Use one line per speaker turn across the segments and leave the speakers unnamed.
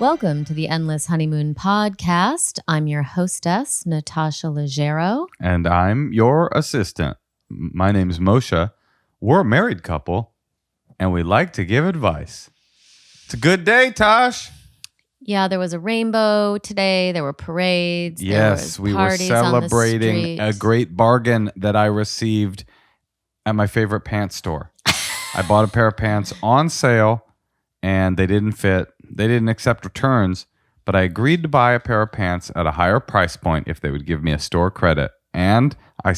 Welcome to the Endless Honeymoon Podcast. I'm your hostess, Natasha Leggero.
And I'm your assistant. My name's Moshe. We're a married couple, and we like to give advice. It's a good day, Tosh.
Yeah, there was a rainbow today. There were parades.
Yes, we were celebrating a great bargain that I received at my favorite pants store. I bought a pair of pants on sale, and they didn't fit. They didn't accept returns, but I agreed to buy a pair of pants at a higher price point if they would give me a store credit. And I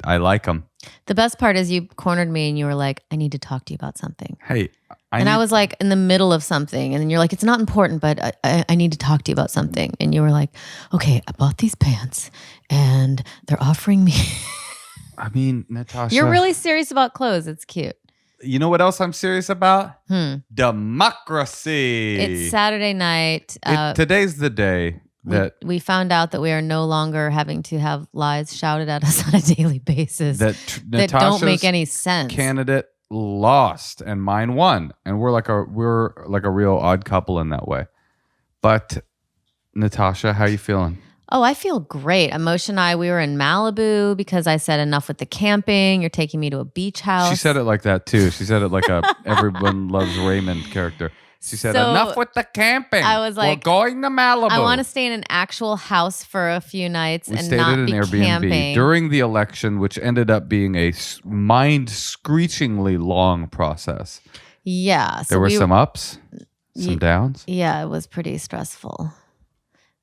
like them.
The best part is you cornered me and you were like, I need to talk to you about something.
Hey.
I was like in the middle of something, and then you're like, it's not important, but I need to talk to you about something. And you were like, okay, I bought these pants and they're offering me.
I mean, Natasha.
You're really serious about clothes. It's cute.
You know what else I'm serious about? Democracy.
It's Saturday night.
Today's the day that
we found out that we are no longer having to have lies shouted at us on a daily basis that don't make any sense.
Candidate lost and mine won, and we're like a real odd couple in that way. But Natasha, how you feeling?
Oh, I feel great. Moshe and I, we were in Malibu because I said enough with the camping. You're taking me to a beach house.
She said it like that too. She said it like a Everyone Loves Raymond character. She said, enough with the camping.
I was like,
we're going to Malibu.
I want to stay in an actual house for a few nights
we
and
stayed
not
at an
be
Airbnb
camping.
During the election, which ended up being a mind-screechingly long process.
Yeah. So
there were some ups, some downs.
Yeah, it was pretty stressful.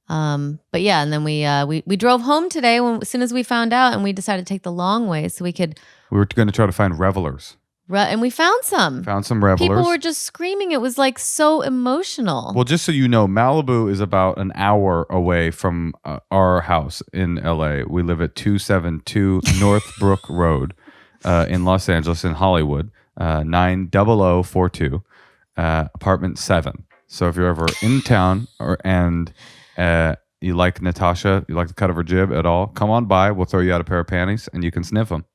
But yeah, and then we drove home today as soon as we found out, and we decided to take the long way so we could.
We were going to try to find revelers.
And we found some.
Found some revelers.
People were just screaming. It was like so emotional.
Well, just so you know, Malibu is about an hour away from our house in LA. We live at 272 Northbrook Road in Los Angeles, in Hollywood, 90042, apartment 7. So if you're ever in town you like Natasha, you like the cut of her jib at all, come on by. We'll throw you out a pair of panties and you can sniff them.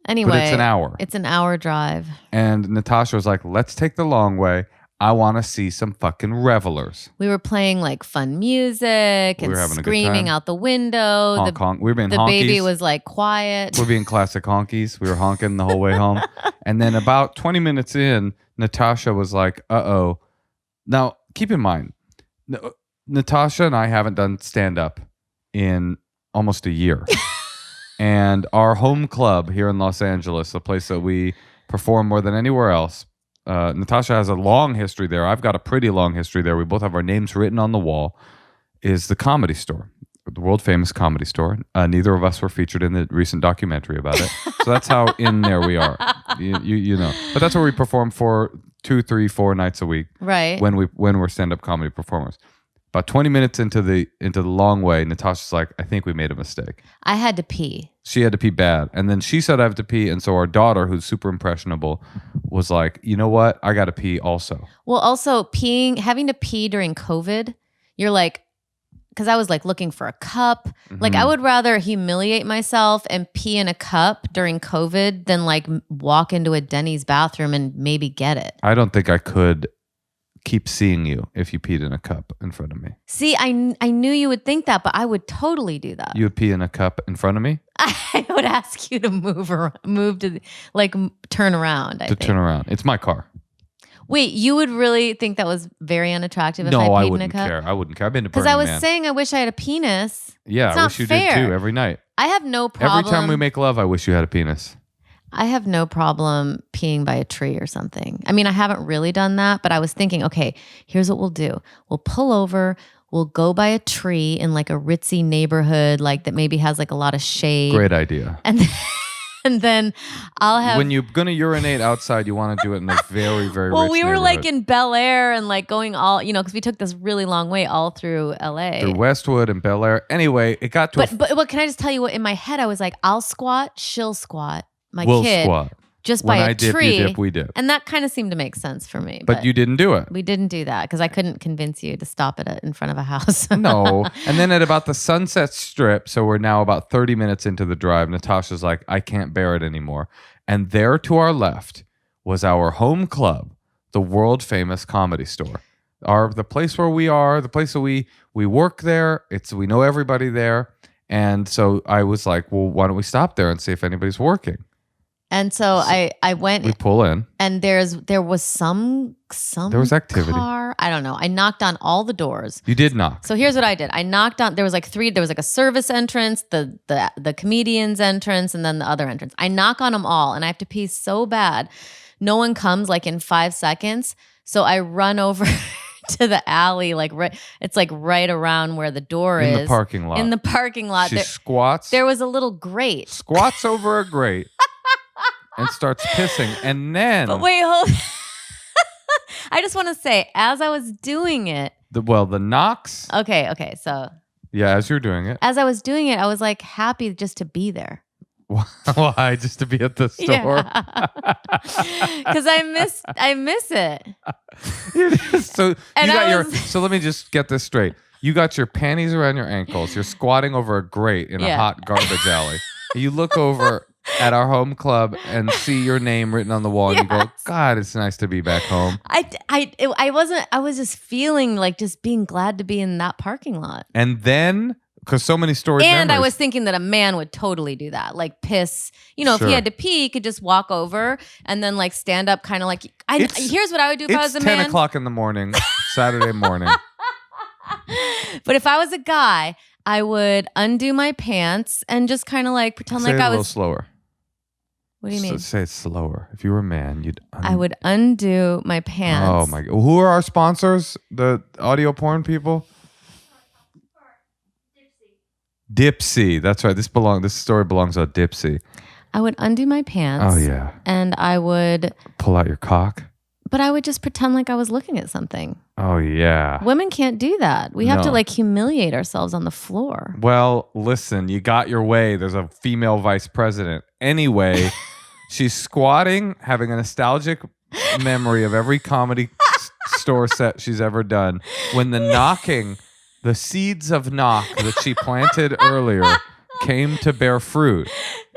Anyway,
but it's an hour.
It's an hour drive.
And Natasha was like, let's take the long way. I want to see some fucking revelers.
We were playing like fun music and screaming out the window.
We were being
the
honkies.
Baby was like quiet.
We're being classic honkies. We were honking the whole way home. And then about 20 minutes in, Natasha was like, uh-oh. Now, keep in mind, Natasha and I haven't done stand-up in almost a year. And our home club here in Los Angeles, a place that we perform more than anywhere else, Natasha has a long history there. I've got a pretty long history there. We both have our names written on the wall, is the Comedy Store, the world famous Comedy Store. Neither of us were featured in the recent documentary about it. So that's how in there we are. You know. But that's where we perform for 2, 3, 4 nights a week.
Right.
When we're stand-up comedy performers. About 20 minutes into the long way, Natasha's like, I think we made a mistake.
I had to pee.
She had to pee bad. And then she said, I have to pee. And so our daughter, who's super impressionable, was like, you know what? I got to pee also.
Well, also having to pee during COVID, you're like, because I was like looking for a cup. Mm-hmm. Like I would rather humiliate myself and pee in a cup during COVID than like walk into a Denny's bathroom and maybe get it.
I don't think I could keep seeing you if you peed in a cup in front of me.
See, I knew you would think that, but I would totally do that.
You would pee in a cup in front of me?
I would ask you to move to like turn around. Turn
around. It's my car.
Wait, you would really think that was very unattractive if I peed in a cup?
Care. I wouldn't care. I've been to
Burning Man. Because I was saying I wish I had a penis.
Yeah, I wish you did too every night.
I have no problem.
Every time we make love, I wish you had a penis.
I have no problem peeing by a tree or something. I mean, I haven't really done that, but I was thinking, okay, here's what we'll do. We'll pull over, we'll go by a tree in like a ritzy neighborhood, like that maybe has like a lot of shade.
Great idea.
And then I'll have...
When you're going to urinate outside, you want to do it in a very, very
well,
rich
we were
neighborhood.
like in Bel Air and like going all, because we took this really long way all through LA.
Through Westwood and Bel Air. Anyway, it got to...
But can I just tell you what, in my head, I was like, I'll squat, she'll squat.
We'll squat.
Just by a tree.
You dip, we dip.
And that kind of seemed to make sense for me.
But you didn't do it.
We didn't do that because I couldn't convince you to stop it in front of a house.
No. And then at about the Sunset Strip, so we're now about 30 minutes into the drive, Natasha's like, I can't bear it anymore. And there to our left was our home club, the world famous Comedy Store. the place where we are, the place that we work there. We know everybody there. And so I was like, well, why don't we stop there and see if anybody's working?
And so I went.
We pull in,
and there was some
there was activity.
Car. I don't know. I knocked on all the doors.
You did knock.
So here's what I did. I knocked on. There was like three. There was like a service entrance, the comedian's entrance, and then the other entrance. I knock on them all, and I have to pee so bad. No one comes like in 5 seconds. So I run over to the alley, like it's like right around where the door is.
In the parking lot.
In the parking lot.
She squats.
There was a little grate.
Squats over a grate. And starts pissing, and then.
But wait, hold. I just want to say, as I was doing it.
The knocks.
Okay. So.
Yeah, as you're doing it.
As I was doing it, I was like happy just to be there.
Why? Just to be at the store?
Because I miss it.
So So let me just get this straight. You got your panties around your ankles. You're squatting over a grate in a hot garbage alley. You look over at our home club and see your name written on the wall, and you go, God, it's nice to be back home.
I was just feeling like just being glad to be in that parking lot.
And then, because so many stories.
And I was thinking that a man would totally do that, like piss. If he had to pee, he could just walk over and then like stand up, kind of like. Here's what I would do if I was a man.
It's 10 o'clock in the morning, Saturday morning.
But if I was a guy, I would undo my pants and just kind of like pretend like I was.
A little slower.
What do you mean?
Say it slower. If you were a man, you'd.
I would undo my pants.
Oh my God! Who are our sponsors? The audio porn people. Dipsy. That's right. This story belongs on Dipsy.
I would undo my pants.
Oh yeah.
And I would
pull out your cock.
But I would just pretend like I was looking at something.
Oh yeah.
Women can't do that. We have to like humiliate ourselves on the floor.
Well, listen, you got your way. There's a female vice president. Anyway, she's squatting, having a nostalgic memory of every comedy store set she's ever done. When the seeds of knock that she planted earlier came to bear fruit.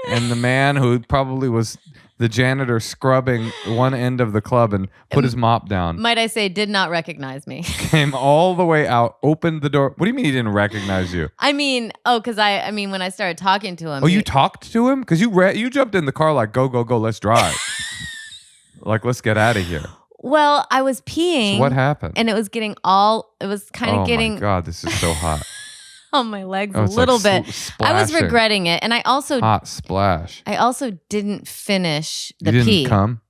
And the man who probably was the janitor scrubbing one end of the club and put his mop down.
Might I say, did not recognize me.
Came all the way out, opened the door. What do you mean he didn't recognize you?
I mean, because when I started talking to him.
Oh, you talked to him? Because you jumped in the car like, go, let's drive. Like, let's get out of here.
Well, I was peeing.
So what happened?
And it was getting oh my
God, this is so hot.
On my legs a little bit. I was regretting it. And I also.
Hot splash.
I also didn't finish the
you
pee.
Didn't come?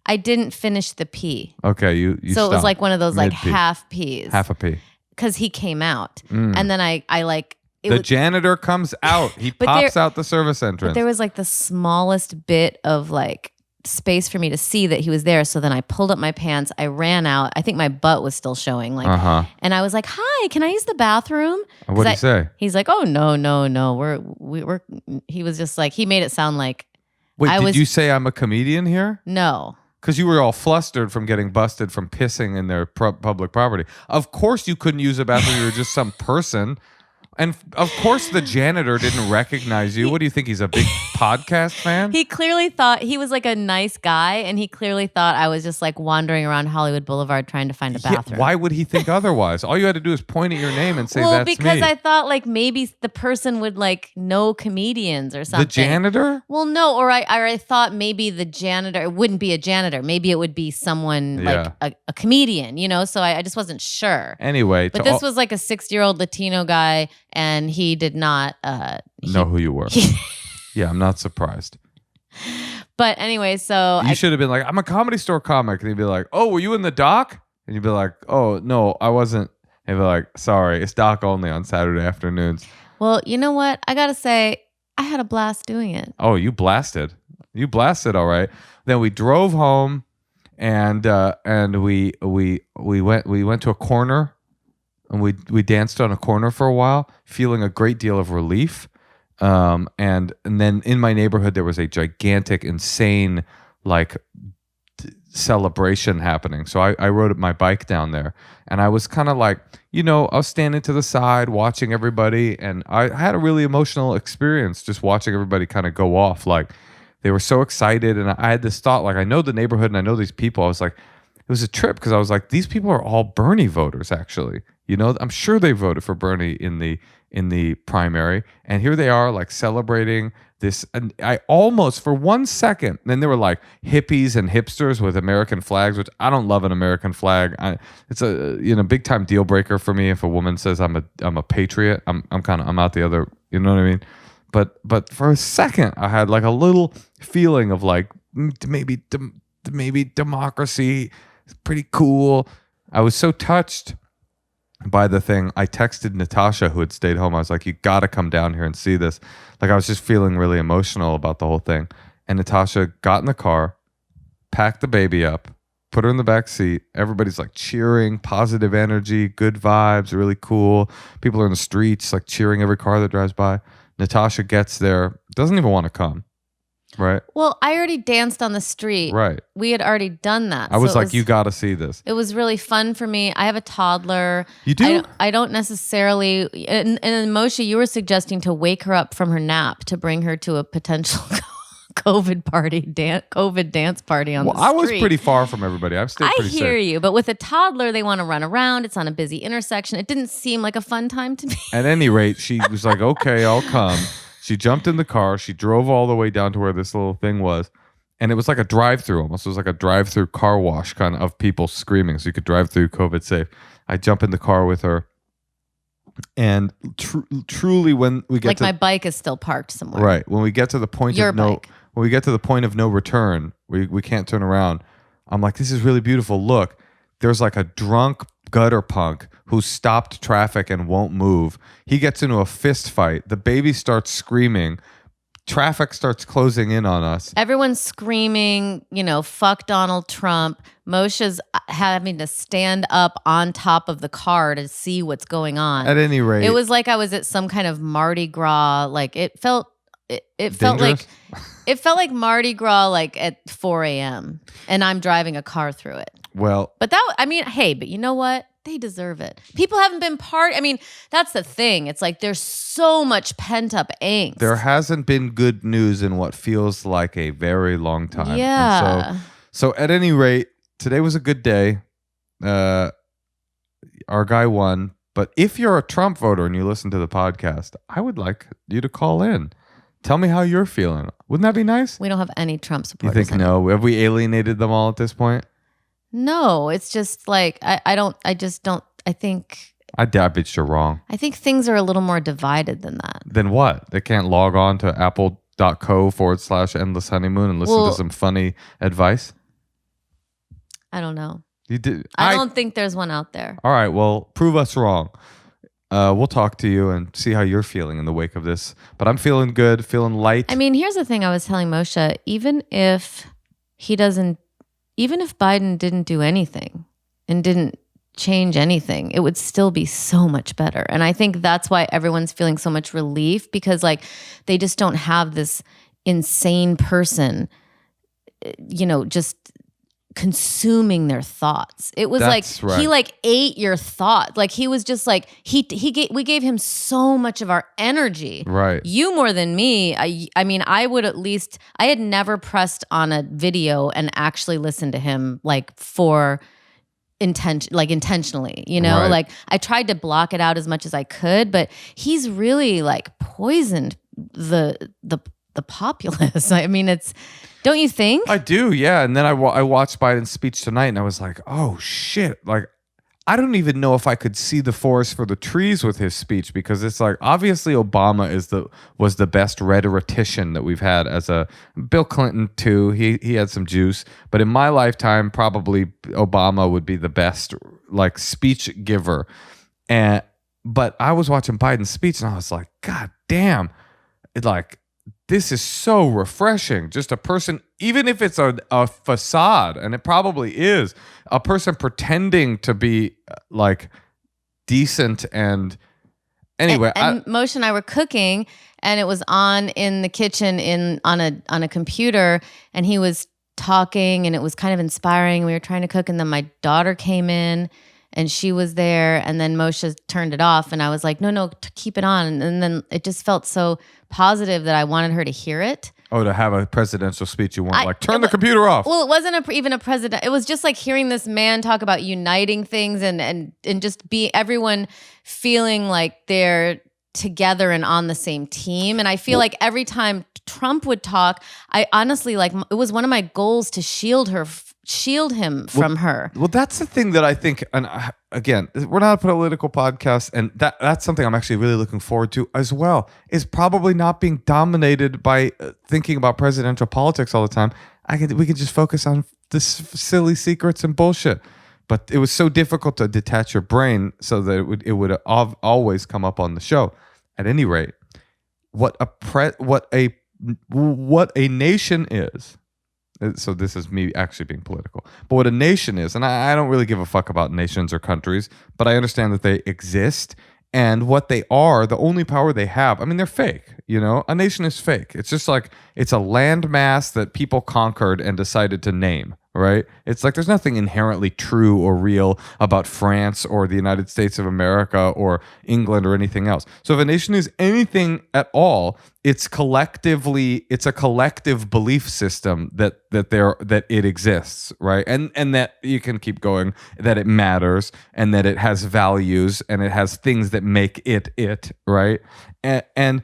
I didn't finish the pee.
Okay, you
So
stopped.
it was like one of those like
Mid-pee.
half pees.
Half a pee.
Because he came out. And then I like.
The janitor comes out. He pops out the service entrance.
But there was like the smallest bit of like space for me to see that he was there. So then I pulled up my pants. I ran out. I think my butt was still showing. Like, and I was like, "Hi, can I use the bathroom?"
What did he say?
He's like, "Oh no. We're." He was just like, he made it sound like.
Wait, did you say I'm a comedian here?
No.
Because you were all flustered from getting busted from pissing in their public property. Of course you couldn't use a bathroom. You were just some person. And of course the janitor didn't recognize you. What do you think? He's a big podcast fan?
He clearly thought he was like a nice guy, and he clearly thought I was just like wandering around Hollywood Boulevard trying to find a bathroom.
Why would he think otherwise? All you had to do is point at your name and say,
well,
that's me.
because I thought like maybe the person would like know comedians or something.
The janitor?
Well, no, or I thought maybe the janitor, it wouldn't be a janitor. Maybe it would be someone like a comedian, so I just wasn't sure.
Anyway.
But this was like a 60-year-old Latino guy, and he did not
know who you were. Yeah, I'm not surprised.
But anyway, so
you should have been like, I'm a Comedy Store comic. And he'd be like, oh, were you in the doc? And you'd be like, oh, no, I wasn't. And he'd be like, sorry, it's doc only on Saturday afternoons.
Well, you know what? I got to say, I had a blast doing it.
Oh, you blasted. You blasted, all right. Then we drove home and we went to a corner. And we danced on a corner for a while, feeling a great deal of relief. And then in my neighborhood, there was a gigantic, insane, like celebration happening. So I rode my bike down there, and I was kind of like, I was standing to the side watching everybody, and I had a really emotional experience just watching everybody kind of go off. Like they were so excited, and I had this thought, like I know the neighborhood and I know these people. I was like, was a trip because I was like, these people are all Bernie voters, actually. I'm sure they voted for Bernie in the primary, and here they are like celebrating this. And I almost for 1 second, then there were like hippies and hipsters with American flags, which I don't love an American flag. It's a big time deal breaker for me if a woman says I'm a patriot. I'm out the other. You know what I mean? But for a second, I had like a little feeling of like maybe democracy is pretty cool. I was so touched by the thing. I texted Natasha, who had stayed home. I was like, you got to come down here and see this. Like, I was just feeling really emotional about the whole thing. And Natasha got in the car, packed the baby up, put her in the back seat. Everybody's like cheering, positive energy, good vibes, really cool. People are in the streets like cheering every car that drives by. Natasha gets there, doesn't even want to come. Right.
Well, I already danced on the street.
Right.
We had already done that.
I was like, you got to see this.
It was really fun for me. I have a toddler.
You do?
I don't necessarily. And Moshe, you were suggesting to wake her up from her nap to bring her to a potential COVID dance party on the street.
I was pretty far from everybody. I'm still pretty safe.
I hear you. But with a toddler, they want to run around. It's on a busy intersection. It didn't seem like a fun time to me.
At any rate, she was like, okay, I'll come. She jumped in the car. She drove all the way down to where this little thing was. And it was like a drive-through almost. It was like a drive-through car wash kind of people screaming. So you could drive through COVID safe. I jump in the car with her. And truly when we get
like my bike is still parked somewhere.
Right. When we get to the point when we get to the point of no return, we can't turn around. I'm like, this is really beautiful. Look, there's like a drunk gutter punk who stopped traffic and won't move. He gets into a fist fight. The baby starts screaming. Traffic starts closing in on us.
Everyone's screaming, fuck Donald Trump. Moshe's having to stand up on top of the car to see what's going on.
At any rate.
It was like I was at some kind of Mardi Gras. Like it felt like Mardi Gras like at 4 a.m. and I'm driving a car through it.
Well,
but but you know what? They deserve it. People haven't been that's the thing. It's like there's so much pent up angst.
There hasn't been good news in what feels like a very long time.
Yeah.
And so at any rate, today was a good day. Our guy won. But if you're a Trump voter and you listen to the podcast, I would like you to call in. Tell me how you're feeling. Wouldn't that be nice?
We don't have any Trump supporters.
You think no? Have we alienated them all at this point?
No, it's just like I
bet you're wrong.
I think things are a little more divided than that.
Then what? They can't log on to apple.co/endless honeymoon and listen to some funny advice?
I don't know.
You did.
I don't think there's one out there.
All right, well, prove us wrong. We'll talk to you and see how you're feeling in the wake of this. But I'm feeling good, feeling light.
I mean, here's the thing I was telling Moshe, even if Biden didn't do anything and didn't change anything, it would still be so much better. And I think that's why everyone's feeling so much relief, because like they just don't have this insane person, just consuming their thoughts. It was he like ate your thoughts. Like he was just like we gave him so much of our energy.
Right.
You more than me. I mean, I would at least, I had never pressed on a video and actually listened to him like for intentionally,
Right.
Like I tried to block it out as much as I could, but he's really like poisoned the populace. I mean, don't you think?
I do, yeah. And then I watched Biden's speech tonight and I was like, oh shit. Like, I don't even know if I could see the forest for the trees with his speech, because it's like, obviously Obama was the best rhetorician that we've had Bill Clinton too. He had some juice, but in my lifetime, probably Obama would be the best like speech giver. But I was watching Biden's speech and I was like, God damn, this is so refreshing. Just a person, even if it's a facade, and it probably is, a person pretending to be like decent and anyway.
And Moshe and I were cooking, and it was on in the kitchen on a computer, and he was talking, and it was kind of inspiring. We were trying to cook, and then my daughter came in, and she was there, and then Moshe turned it off, and I was like, no, keep it on. And then it just felt so positive that I wanted her to hear it.
Oh, to have a presidential speech, you want like turn the computer off.
Well, it wasn't even a president. It was just like hearing this man talk about uniting things and just be everyone feeling like they're together and on the same team. And I feel like every time Trump would talk, I honestly like it was one of my goals to shield him from her.
Well, that's the thing that I think, and again, we're not a political podcast, and that's something I'm actually really looking forward to as well, is probably not being dominated by thinking about presidential politics all the time. We could just focus on this silly secrets and bullshit. But it was so difficult to detach your brain so that it would always come up on the show. At any rate, what a nation is. So this is me actually being political. But what a nation is, and I don't really give a fuck about nations or countries, but I understand that they exist, and what they are, the only power they have, I mean, they're fake, you know? A nation is fake. It's just like, it's a landmass that people conquered and decided to name, right? It's like there's nothing inherently true or real about France or the United States of America or England or anything else. So if a nation is anything at all, it's a collective belief system that it exists, right? And that you can keep going, that it matters and that it has values and it has things that make it, right? And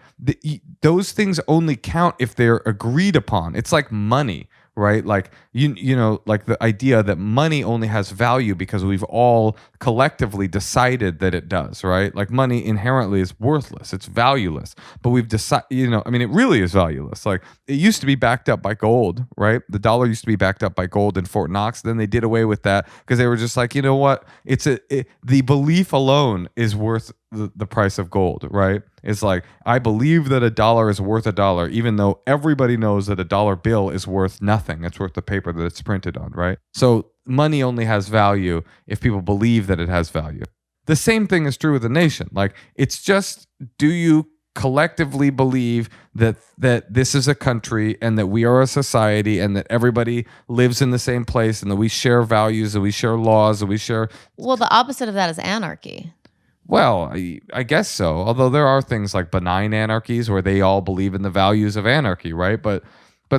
those things only count if they're agreed upon. It's like money. Right? Like, you know, like the idea that money only has value because we've all collectively decided that it does, right? Like money inherently is worthless. It's valueless. But we've decided, you know, I mean, it really is valueless. Like it used to be backed up by gold, right? The dollar used to be backed up by gold in Fort Knox. Then they did away with that because they were just like, you know what? The belief alone is worth the price of gold, right? It's like, I believe that a dollar is worth a dollar, even though everybody knows that a dollar bill is worth nothing. It's worth the paper that it's printed on, right? So money only has value if people believe that it has value. The same thing is true with a nation. Like, it's just, do you collectively believe that this is a country and that we are a society and that everybody lives in the same place and that we share values and we share laws and we share...
Well, the opposite of that is anarchy.
Well, I guess so. Although there are things like benign anarchies where they all believe in the values of anarchy, right? But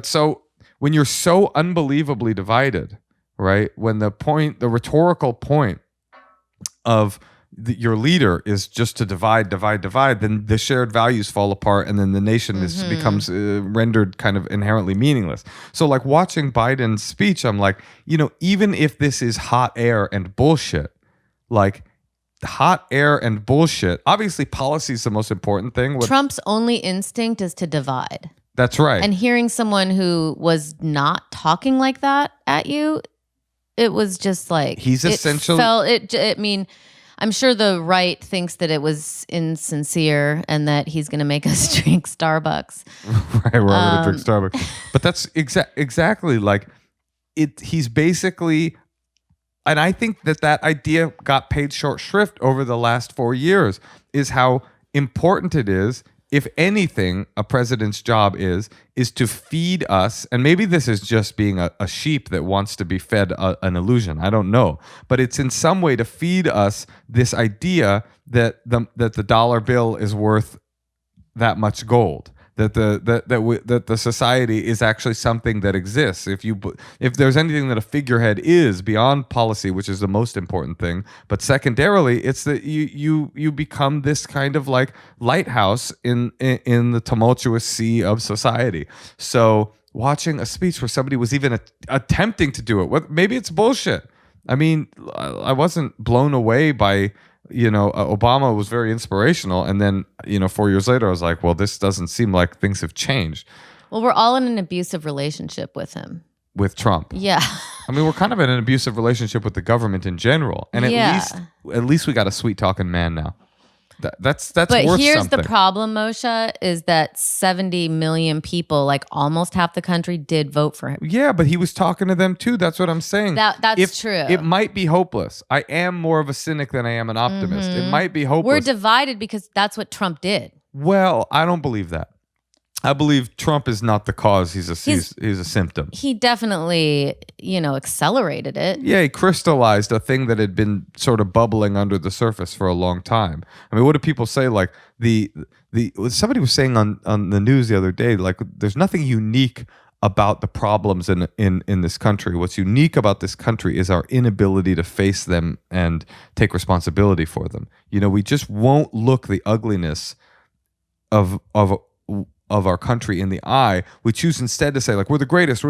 so when you're so unbelievably divided, right? When the rhetorical point of your leader is just to divide, then the shared values fall apart, and then the nation becomes rendered kind of inherently meaningless. So, like watching Biden's speech, I'm like, you know, even if this is hot air and bullshit, like. Hot air and bullshit. Obviously, policy is the most important thing.
Trump's only instinct is to divide.
That's right.
And hearing someone who was not talking like that at you, it was just like
he's essentially.
I mean, I'm sure the right thinks that it was insincere and that he's going to make us drink Starbucks.
Right, we're all going to drink Starbucks. But that's exactly like it. He's basically. And I think that idea got paid short shrift over the last 4 years, is how important it is, if anything, a president's job is to feed us. And maybe this is just being a sheep that wants to be fed an illusion. I don't know. But it's in some way to feed us this idea that the dollar bill is worth that much gold. That the society is actually something that exists. If there's anything that a figurehead is beyond policy, which is the most important thing, but secondarily, it's that you become this kind of like lighthouse in the tumultuous sea of society. So watching a speech where somebody was even attempting to do it, maybe it's bullshit. I mean, I wasn't blown away by. You know, Obama was very inspirational. And then, 4 years later, I was like, well, this doesn't seem like things have changed.
Well, we're all in an abusive relationship with him.
With Trump.
Yeah.
I mean, we're kind of in an abusive relationship with the government in general. And at least we got a sweet talking man now. That's
but
worth
here's
something.
The problem, Moshe, is that 70 million people, like almost half the country, did vote for him.
Yeah, but he was talking to them too. That's what I'm saying.
That's true.
It might be hopeless. I am more of a cynic than I am an optimist. It might be hopeless.
We're divided because that's what Trump did.
Well, I don't believe that. I believe Trump is not the cause. He's a symptom.
He definitely, accelerated it.
Yeah, he crystallized a thing that had been sort of bubbling under the surface for a long time. I mean, what do people say? Like somebody was saying on the news the other day, like there's nothing unique about the problems in this country. What's unique about this country is our inability to face them and take responsibility for them. We just won't look the ugliness of our country in the eye. We choose instead to say, like, we're the greatest,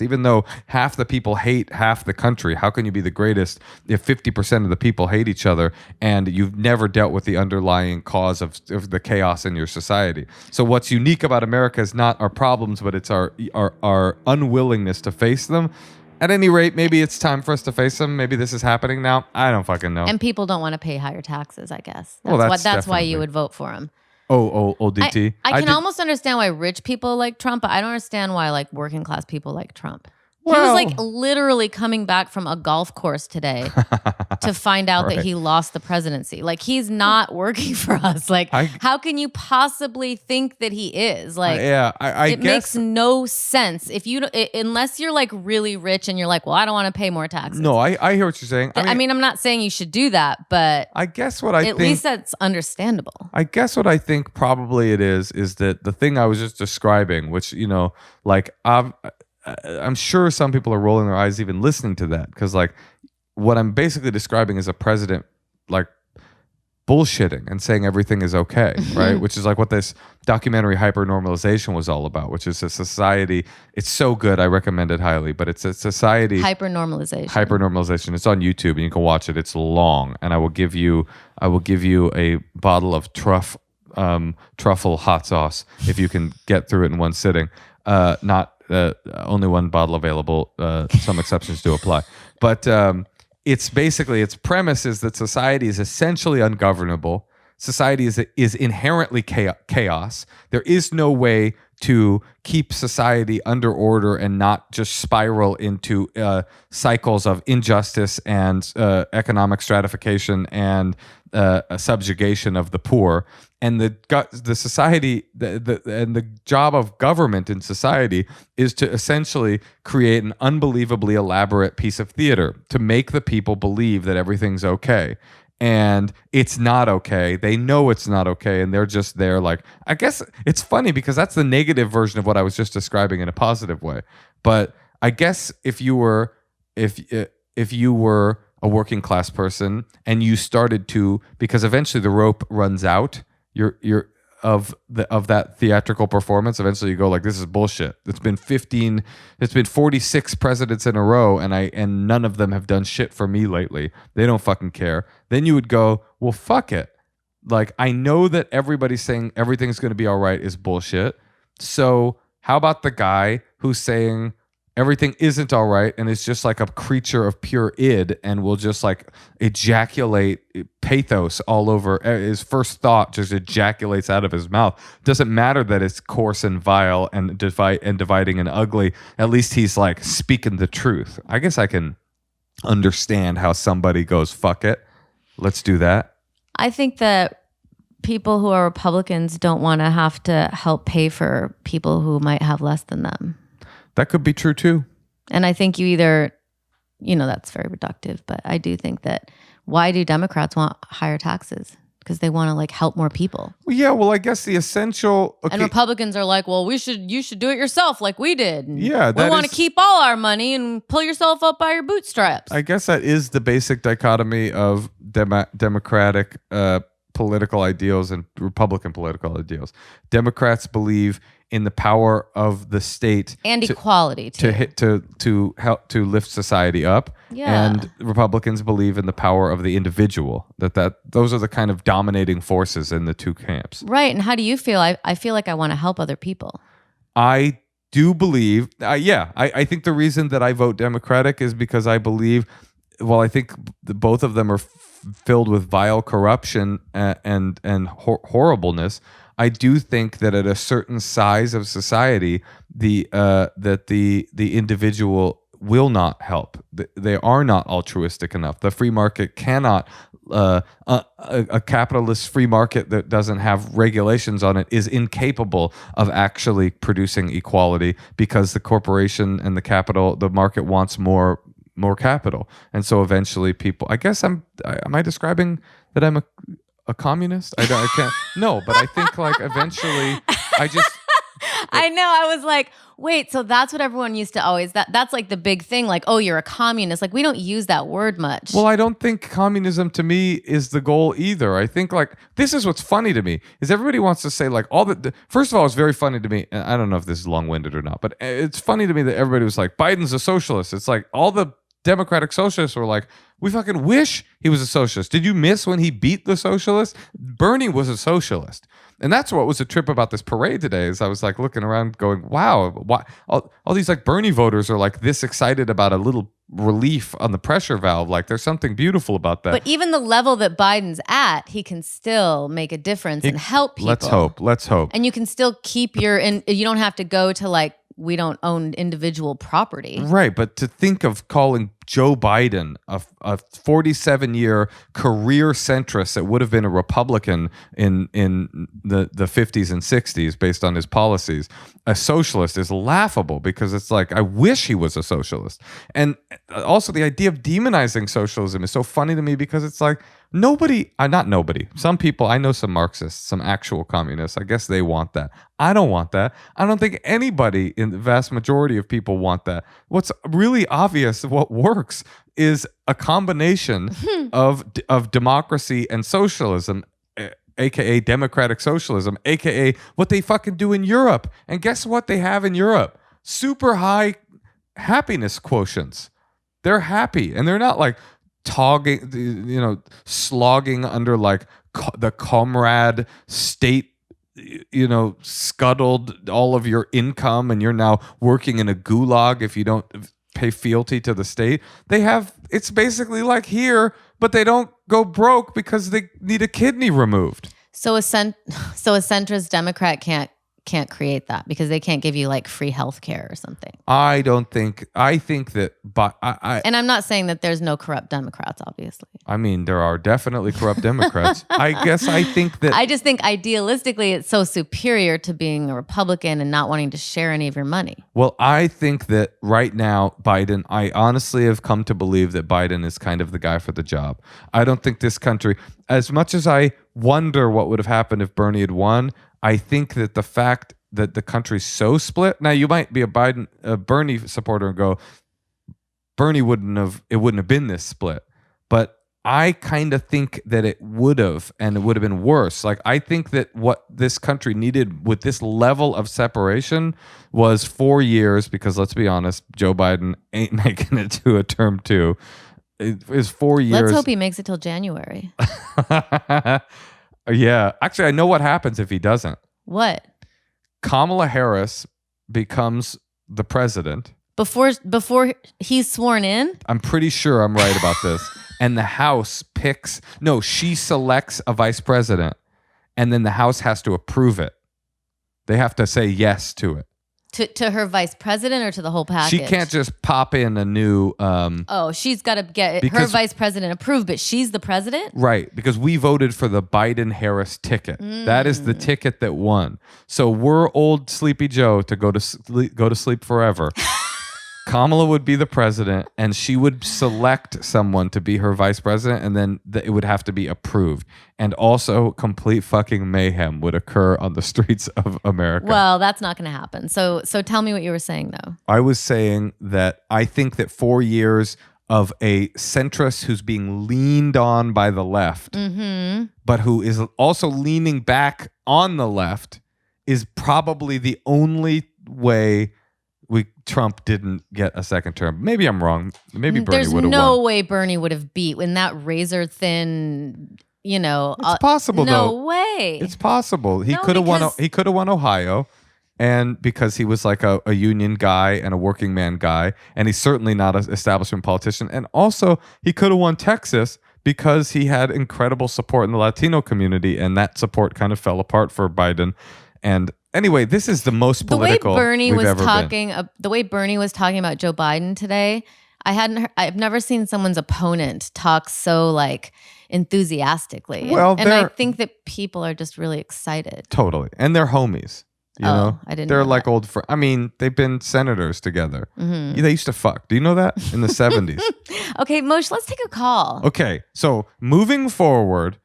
even though half the people hate half the country. How can you be the greatest if 50% of the people hate each other and you've never dealt with the underlying cause of the chaos in your society? So what's unique about America is not our problems, but it's our unwillingness to face them. At any rate, maybe it's time for us to face them. Maybe this is happening now. I don't fucking know.
And people don't want to pay higher taxes, I guess.
That's
why you would vote for him.
DT.
I can almost understand why rich people like Trump, but I don't understand why like working class people like Trump. He was like literally coming back from a golf course today to find out that he lost the presidency. Like, he's not working for us. Like, how can you possibly think that he is? Like, it guess, makes no sense if unless you're like really rich and you're like, well, I don't want to pay more taxes.
No, I hear what you're saying.
I mean, I'm not saying you should do that, but
I guess
at least that's understandable.
I guess what I think probably it is that the thing I was just describing, which like I'm sure some people are rolling their eyes even listening to that, because like what I'm basically describing is a president like bullshitting and saying everything is okay, right? Which is like what this documentary HyperNormalization was all about, which is a society. It's so good, I recommend it highly. But it's a society. HyperNormalization. It's on YouTube and you can watch it. It's long, and I will give you a bottle of truffle hot sauce if you can get through it in one sitting. Only one bottle available. Some exceptions do apply. But it's basically, its premise is that society is essentially ungovernable. Society is inherently chaos. There is no way to keep society under order and not just spiral into cycles of injustice and economic stratification and a subjugation of the poor. And the society, and the job of government in society is to essentially create an unbelievably elaborate piece of theater to make the people believe that everything's okay. And it's not okay. They know it's not okay, and they're just there. Like, I guess it's funny because that's the negative version of what I was just describing in a positive way. But I guess if you were a working class person and you started to, because eventually the rope runs out, you're of that theatrical performance, eventually you go like, this is bullshit. It's been 46 presidents in a row, and none of them have done shit for me lately. They don't fucking care. Then you would go, well, fuck it. Like, I know that everybody's saying everything's going to be all right is bullshit. So how about the guy who's saying everything isn't all right and is just like a creature of pure id and will just like ejaculate pathos all over? His first thought just ejaculates out of his mouth. Doesn't matter that it's coarse and vile and dividing and ugly. At least he's like speaking the truth. I guess I can understand how somebody goes, fuck it, let's do that.
I think that people who are Republicans don't want to have to help pay for people who might have less than them.
That could be true too.
And I think you either, that's very reductive, but I do think that why do Democrats want higher taxes? Because they want to like help more people.
Well, yeah, well, I guess the essential... Okay.
And Republicans are like, well, you should do it yourself like we did. And
yeah,
we want to keep all our money and pull yourself up by your bootstraps.
I guess that is the basic dichotomy of Democratic political ideals and Republican political ideals. Democrats believe in the power of the state
and equality
to help to lift society up.
Yeah.
And Republicans believe in the power of the individual. That those are the kind of dominating forces in the two camps.
Right. And how do you feel? I feel like I want to help other people.
I do believe. I think the reason that I vote Democratic is because I believe. Well, I think both of them are filled with vile corruption and horribleness. I do think that at a certain size of society, the individual will not help. They are not altruistic enough. The free market cannot, a capitalist free market that doesn't have regulations on it is incapable of actually producing equality, because the corporation and the market wants more capital. And so eventually people, I guess am I describing that I'm a communist? I can't, no, but I think like eventually
I know. I was like, wait, so that's what everyone used to always, that's like the big thing. Like, oh, you're a communist. Like, we don't use that word much.
Well, I don't think communism to me is the goal either. I think like, this is what's funny to me, is everybody wants to say like first of all, it's very funny to me. And I don't know if this is long-winded or not, but it's funny to me that everybody was like, Biden's a socialist. It's like all the Democratic socialists were like, we fucking wish he was a socialist. Did you miss when he beat the socialists? Bernie was a socialist. And that's what was a trip about this parade today, is I was like looking around going, wow, why, all these like Bernie voters are like this excited about a little relief on the pressure valve. Like there's something beautiful about that.
But even the level that Biden's at, he can still make a difference and help people.
Let's hope.
And you can still keep you don't have to go to like, we don't own individual property.
Right, but to think of calling Joe Biden, a 47-year career centrist that would have been a Republican in the 50s and 60s based on his policies, a socialist, is laughable, because it's like, I wish he was a socialist. And also the idea of demonizing socialism is so funny to me, because it's like, not nobody. Some people, I know some Marxists, some actual communists, I guess they want that. I don't want that. I don't think anybody in the vast majority of people want that. What's really obvious, what works, is a combination of democracy and socialism, aka democratic socialism, aka what they fucking do in Europe. And guess what they have in Europe? Super high happiness quotients. They're happy, and they're not like slogging under like the comrade state, scuttled all of your income, and you're now working in a gulag if you don't pay fealty to the state. It's basically like here, but they don't go broke because they need a kidney removed.
So a centrist Democrat can't create that, because they can't give you like free health care or something.
I think that, but
and I'm not saying that there's no corrupt Democrats, obviously.
I mean, there are definitely corrupt Democrats. I just think
idealistically it's so superior to being a Republican and not wanting to share any of your money.
Well, I think that right now, I honestly have come to believe that Biden is kind of the guy for the job. I don't think this country, as much as I wonder what would have happened if Bernie had won, I think that the fact that the country's so split. Now, you might be a Bernie supporter and go, it wouldn't have been this split. But I kind of think that it would have, and it would have been worse. Like, I think that what this country needed with this level of separation was 4 years, because let's be honest, Joe Biden ain't making it to a term 2. It is 4 years.
Let's hope he makes it till January.
Yeah. Actually, I know what happens if he doesn't.
What?
Kamala Harris becomes the president.
Before he's sworn in?
I'm pretty sure I'm right about this. And the House she selects a vice president, and then the House has to approve it. They have to say yes to it.
To her vice president, or to the whole package?
She can't just pop in a new...
she's got to get her vice president approved, but she's the president?
Right, because we voted for the Biden-Harris ticket. That is the ticket that won. So we're old Sleepy Joe to go to sleep forever. Kamala would be the president, and she would select someone to be her vice president, and then it would have to be approved. And also, complete fucking mayhem would occur on the streets of America.
Well, that's not going to happen. So tell me what you were saying, though.
I was saying that I think that 4 years of a centrist who's being leaned on by the left, but who is also leaning back on the left, is probably the only way Trump didn't get a second term. Maybe I'm wrong. Maybe Bernie would have won.
There's no way Bernie would have beat in that razor thin,
It's possible, though.
No way.
It's possible. He could have won. He could have won Ohio, and because he was like a union guy and a working man guy, and he's certainly not an establishment politician. And also, he could have won Texas because he had incredible support in the Latino community, and that support kind of fell apart for Biden. And Anyway, this is the most
The way
political
Bernie
we've
was
ever been.
talking, the way Bernie was talking about Joe Biden today, I've never seen someone's opponent talk so like enthusiastically.
Well,
and I
they're-
think that people are just really excited.
Totally. And they're homies. You know?
I didn't
They're
know
like
that.
old friends. I mean, they've been senators together.
Mm-hmm.
They used to fuck. Do you know that? In the 70s.
Okay, Moshe, let's take a call.
Okay. So moving forward,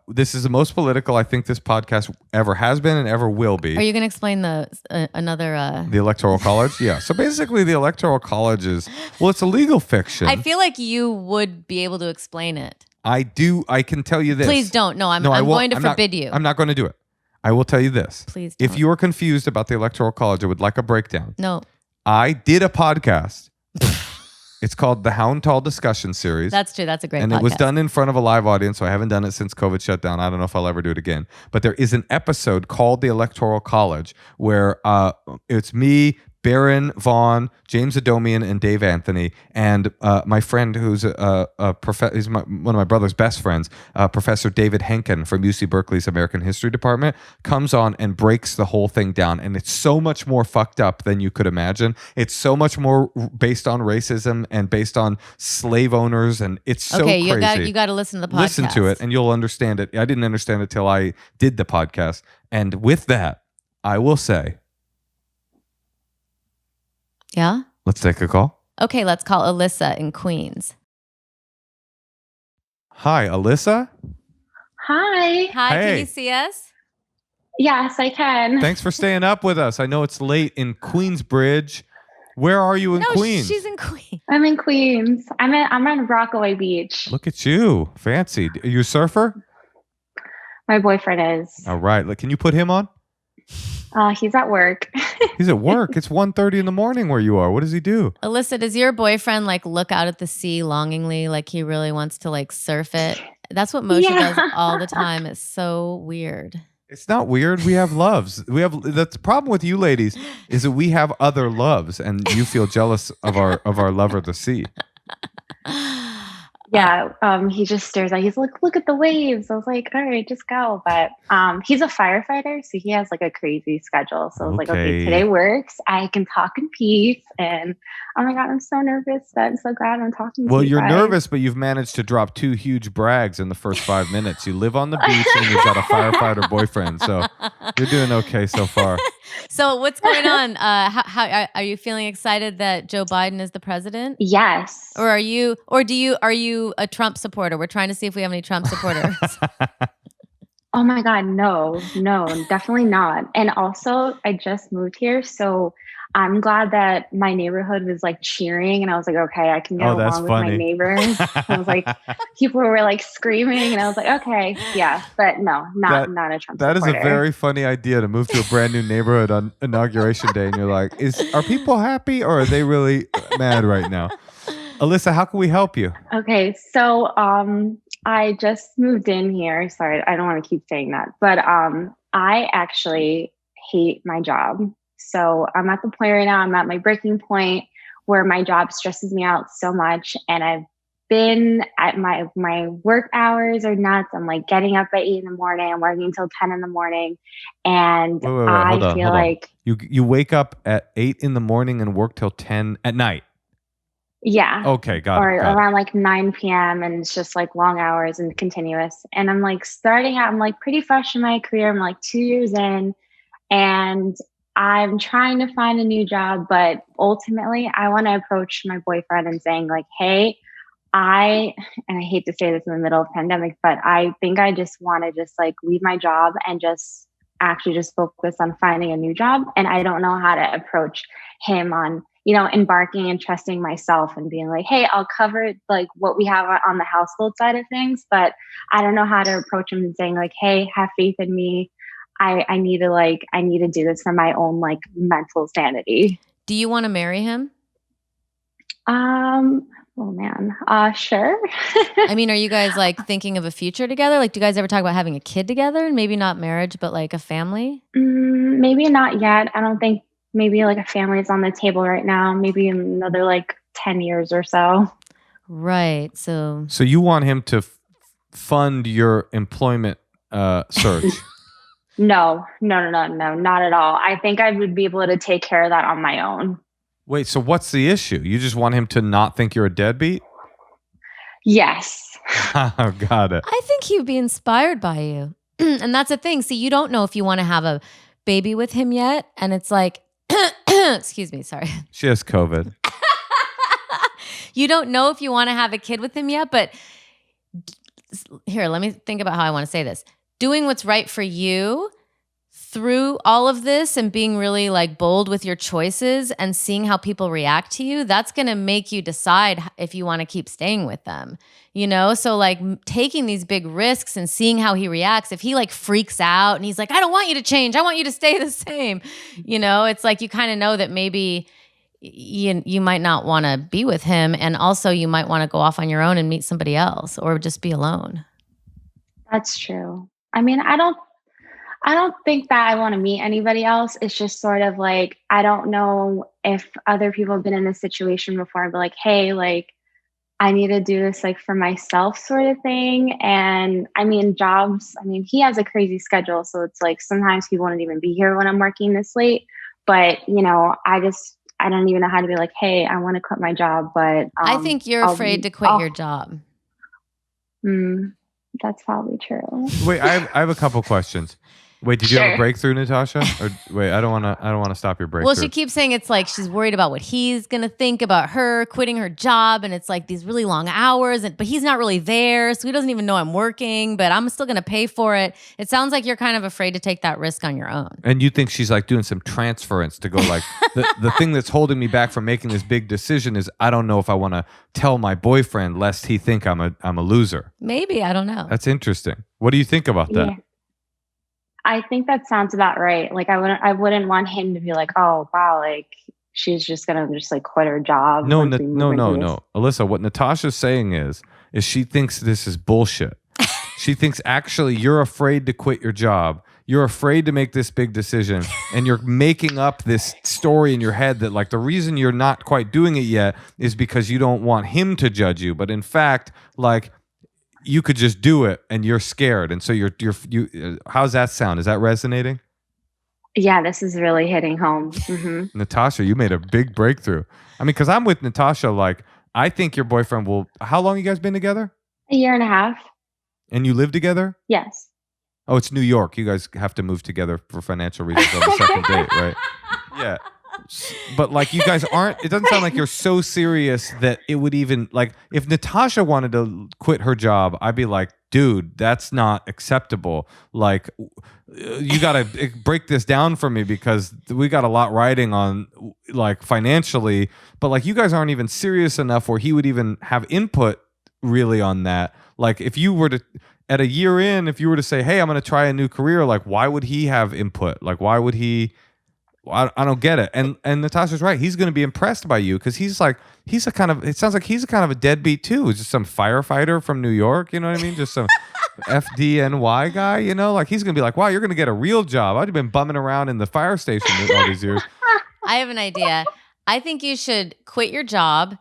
this is the most political I think this podcast ever has been and ever will be.
Are you going to explain another?
The Electoral College? Yeah. So basically the Electoral College is, well, it's a legal fiction.
I feel like you would be able to explain it.
I can tell you this.
Please don't. No, I'm
I won't.
going to
I'm
forbid
not,
you.
I'm not going to do it. I will tell you this.
Please don't.
If you are confused about the Electoral College, I would like a breakdown.
No.
I did a podcast. It's called the Hound Tall Discussion Series.
That's true. That's a great
and
podcast.
it was done in front of a live audience, so I haven't done it since COVID shut down. I don't know if I'll ever do it again. But there is an episode called the Electoral College where it's me, Baron Vaughn, James Adomian, and Dave Anthony, and my friend who's he's one of my brother's best friends, Professor David Henken from UC Berkeley's American History Department, comes on and breaks the whole thing down. And it's so much more fucked up than you could imagine. It's so much more based on racism and based on slave owners, and it's so crazy.
You got to listen to the podcast.
Listen to it, and you'll understand it. I didn't understand it till I did the podcast. And with that, I will say,
yeah?
let's take a call.
Okay, let's call Alyssa in Queens.
Hi, Alyssa.
Hi.
Hi,
Hey.
can you see us?
Yes, I can.
Thanks for staying up with us. I know it's late in Queensbridge. Where are you in Queens?
She's in Queens.
I'm in Queens. I'm on Rockaway Beach.
Look at you. Fancy. Are you a surfer?
My boyfriend is.
All right. Can you put him on?
He's at work.
He's at work. It's 1:30 in the morning where you are. What does he do?
Alyssa, does your boyfriend like look out at the sea longingly, like he really wants to like surf it? That's what Moshe
Yeah.
does all the time. It's so weird.
It's not weird. We have loves. That's the problem with you ladies is that we have other loves and you feel jealous of our lover, the sea.
Yeah. He just stares at. He's like, look at the waves. I was like, all right, just go. But he's a firefighter, so he has like a crazy schedule. So I was like, okay, today works. I can talk in peace. And oh my god, I'm so nervous. I'm so glad I'm talking.
Well,
to you
you're
guys.
nervous, but you've managed to drop 2 huge brags in the first 5 minutes. You live on the beach and you've got a firefighter boyfriend, so you're doing okay so far.
So what's going on? How are you feeling excited that Joe Biden is the president?
Yes.
Or are you a Trump supporter? We're trying to see if we have any Trump supporters.
Oh my god, no, definitely not. And also, I just moved here, so I'm glad that my neighborhood was like cheering, and I was like, okay, I can get along with my neighbors. I was like, people were like screaming, and I was like, okay, yeah, but no, not a Trump
That
supporter.
is a very funny idea to move to a brand new neighborhood on inauguration day, and you're like, are people happy or are they really mad right now? Alyssa, how can we help you?
Okay, so I just moved in here. Sorry, I don't want to keep saying that, but I actually hate my job. So I'm at the point right now, I'm at my breaking point where my job stresses me out so much. And I've been at my work hours are nuts. I'm like getting up at 8 in the morning. I'm working until 10 in the morning. And
Wait,
I
hold
feel
on.
like
You wake up at 8 in the morning and work till 10 at night.
yeah.
Okay, got
or
it.
around like 9 p.m. and it's just like long hours and continuous. And I'm like starting out, I'm like pretty fresh in my career. I'm like 2 years in and I'm trying to find a new job, but ultimately I want to approach my boyfriend and saying like, hey, and I hate to say this in the middle of pandemic, but I think I just want to just like leave my job and just actually just focus on finding a new job. And I don't know how to approach him on, embarking and trusting myself and being like, hey, I'll cover like what we have on the household side of things, but I don't know how to approach him and saying like, hey, have faith in me. I need to do this for my own like mental sanity.
Do you want to marry him?
Oh man. Sure.
I mean, are you guys like thinking of a future together? Like, do you guys ever talk about having a kid together? Maybe not marriage, but like a family?
Maybe not yet. I don't think maybe like a family is on the table right now. Maybe in another like 10 years or so.
Right. So
you want him to fund your employment search?
No, not at all. I think I would be able to take care of that on my own.
Wait, so what's the issue? You just want him to not think you're a deadbeat?
Yes.
Oh, got it.
I think he'd be inspired by you. And that's the thing. See, you don't know if you want to have a baby with him yet. And it's like, excuse me, sorry.
She has COVID.
You don't know if you want to have a kid with him yet, but here, let me think about how I want to say this. Doing what's right for you through all of this and being really like bold with your choices and seeing how people react to you, that's going to make you decide if you want to keep staying with them, you know? So like taking these big risks and seeing how he reacts, if he like freaks out and he's like, I don't want you to change, I want you to stay the same, you know, it's like you kind of know that maybe you might not want to be with him, and also you might want to go off on your own and meet somebody else or just be alone.
That's true. I mean, I don't think that I want to meet anybody else. It's just sort of like, I don't know if other people have been in this situation before, but like, hey, like, I need to do this like for myself sort of thing. And I mean, he has a crazy schedule. So it's like, sometimes he won't even be here when I'm working this late, but you know, I don't even know how to be like, hey, I want to quit my job, but
I think you're afraid to quit your job.
That's probably true.
Wait, I have a couple questions. Wait, did you have a breakthrough, Natasha? Or wait, I don't want to stop your breakthrough.
Well, she keeps saying it's like she's worried about what he's going to think about her quitting her job, and it's like these really long hours, but he's not really there, so he doesn't even know I'm working, but I'm still going to pay for it. It sounds like you're kind of afraid to take that risk on your own.
And you think she's like doing some transference to go like, the thing that's holding me back from making this big decision is I don't know if I want to tell my boyfriend lest he think I'm a loser.
Maybe, I don't know.
That's interesting. What do you think about that?
Yeah. I think that sounds about right. Like I wouldn't want him to be like, oh wow, like she's just gonna just like quit her job.
No. Alyssa, what Natasha's saying is she thinks this is bullshit. She thinks actually you're afraid to quit your job. You're afraid to make this big decision, and you're making up this story in your head that like the reason you're not quite doing it yet is because you don't want him to judge you. But in fact, like, you could just do it and you're scared. And so you how's that sound? Is that resonating?
Yeah, this is really hitting home. Mm-hmm.
Natasha, you made a big breakthrough. I mean, because I'm with Natasha, like, I think your boyfriend will, how long you guys been together?
1.5 years.
And you live together?
Yes.
Oh, it's New York. You guys have to move together for financial reasons on the second date, right? Yeah. But like you guys aren't, it doesn't sound like you're so serious that it would even, like, if Natasha wanted to quit her job, I'd be like, dude, that's not acceptable. Like, you got to break this down for me because we got a lot riding on, like, financially. But like, you guys aren't even serious enough where he would even have input really on that. Like, if you were to, at a year in, if you were to say, hey, I'm going to try a new career, like, why would he have input? Like, why would he? I don't get it. And Natasha's right. He's going to be impressed by you because it sounds like he's a kind of a deadbeat too. He's just some firefighter from New York. You know what I mean? Just some FDNY guy, you know? Like, he's going to be like, wow, you're going to get a real job. I'd have been bumming around in the fire station all these years.
I have an idea. I think you should quit your job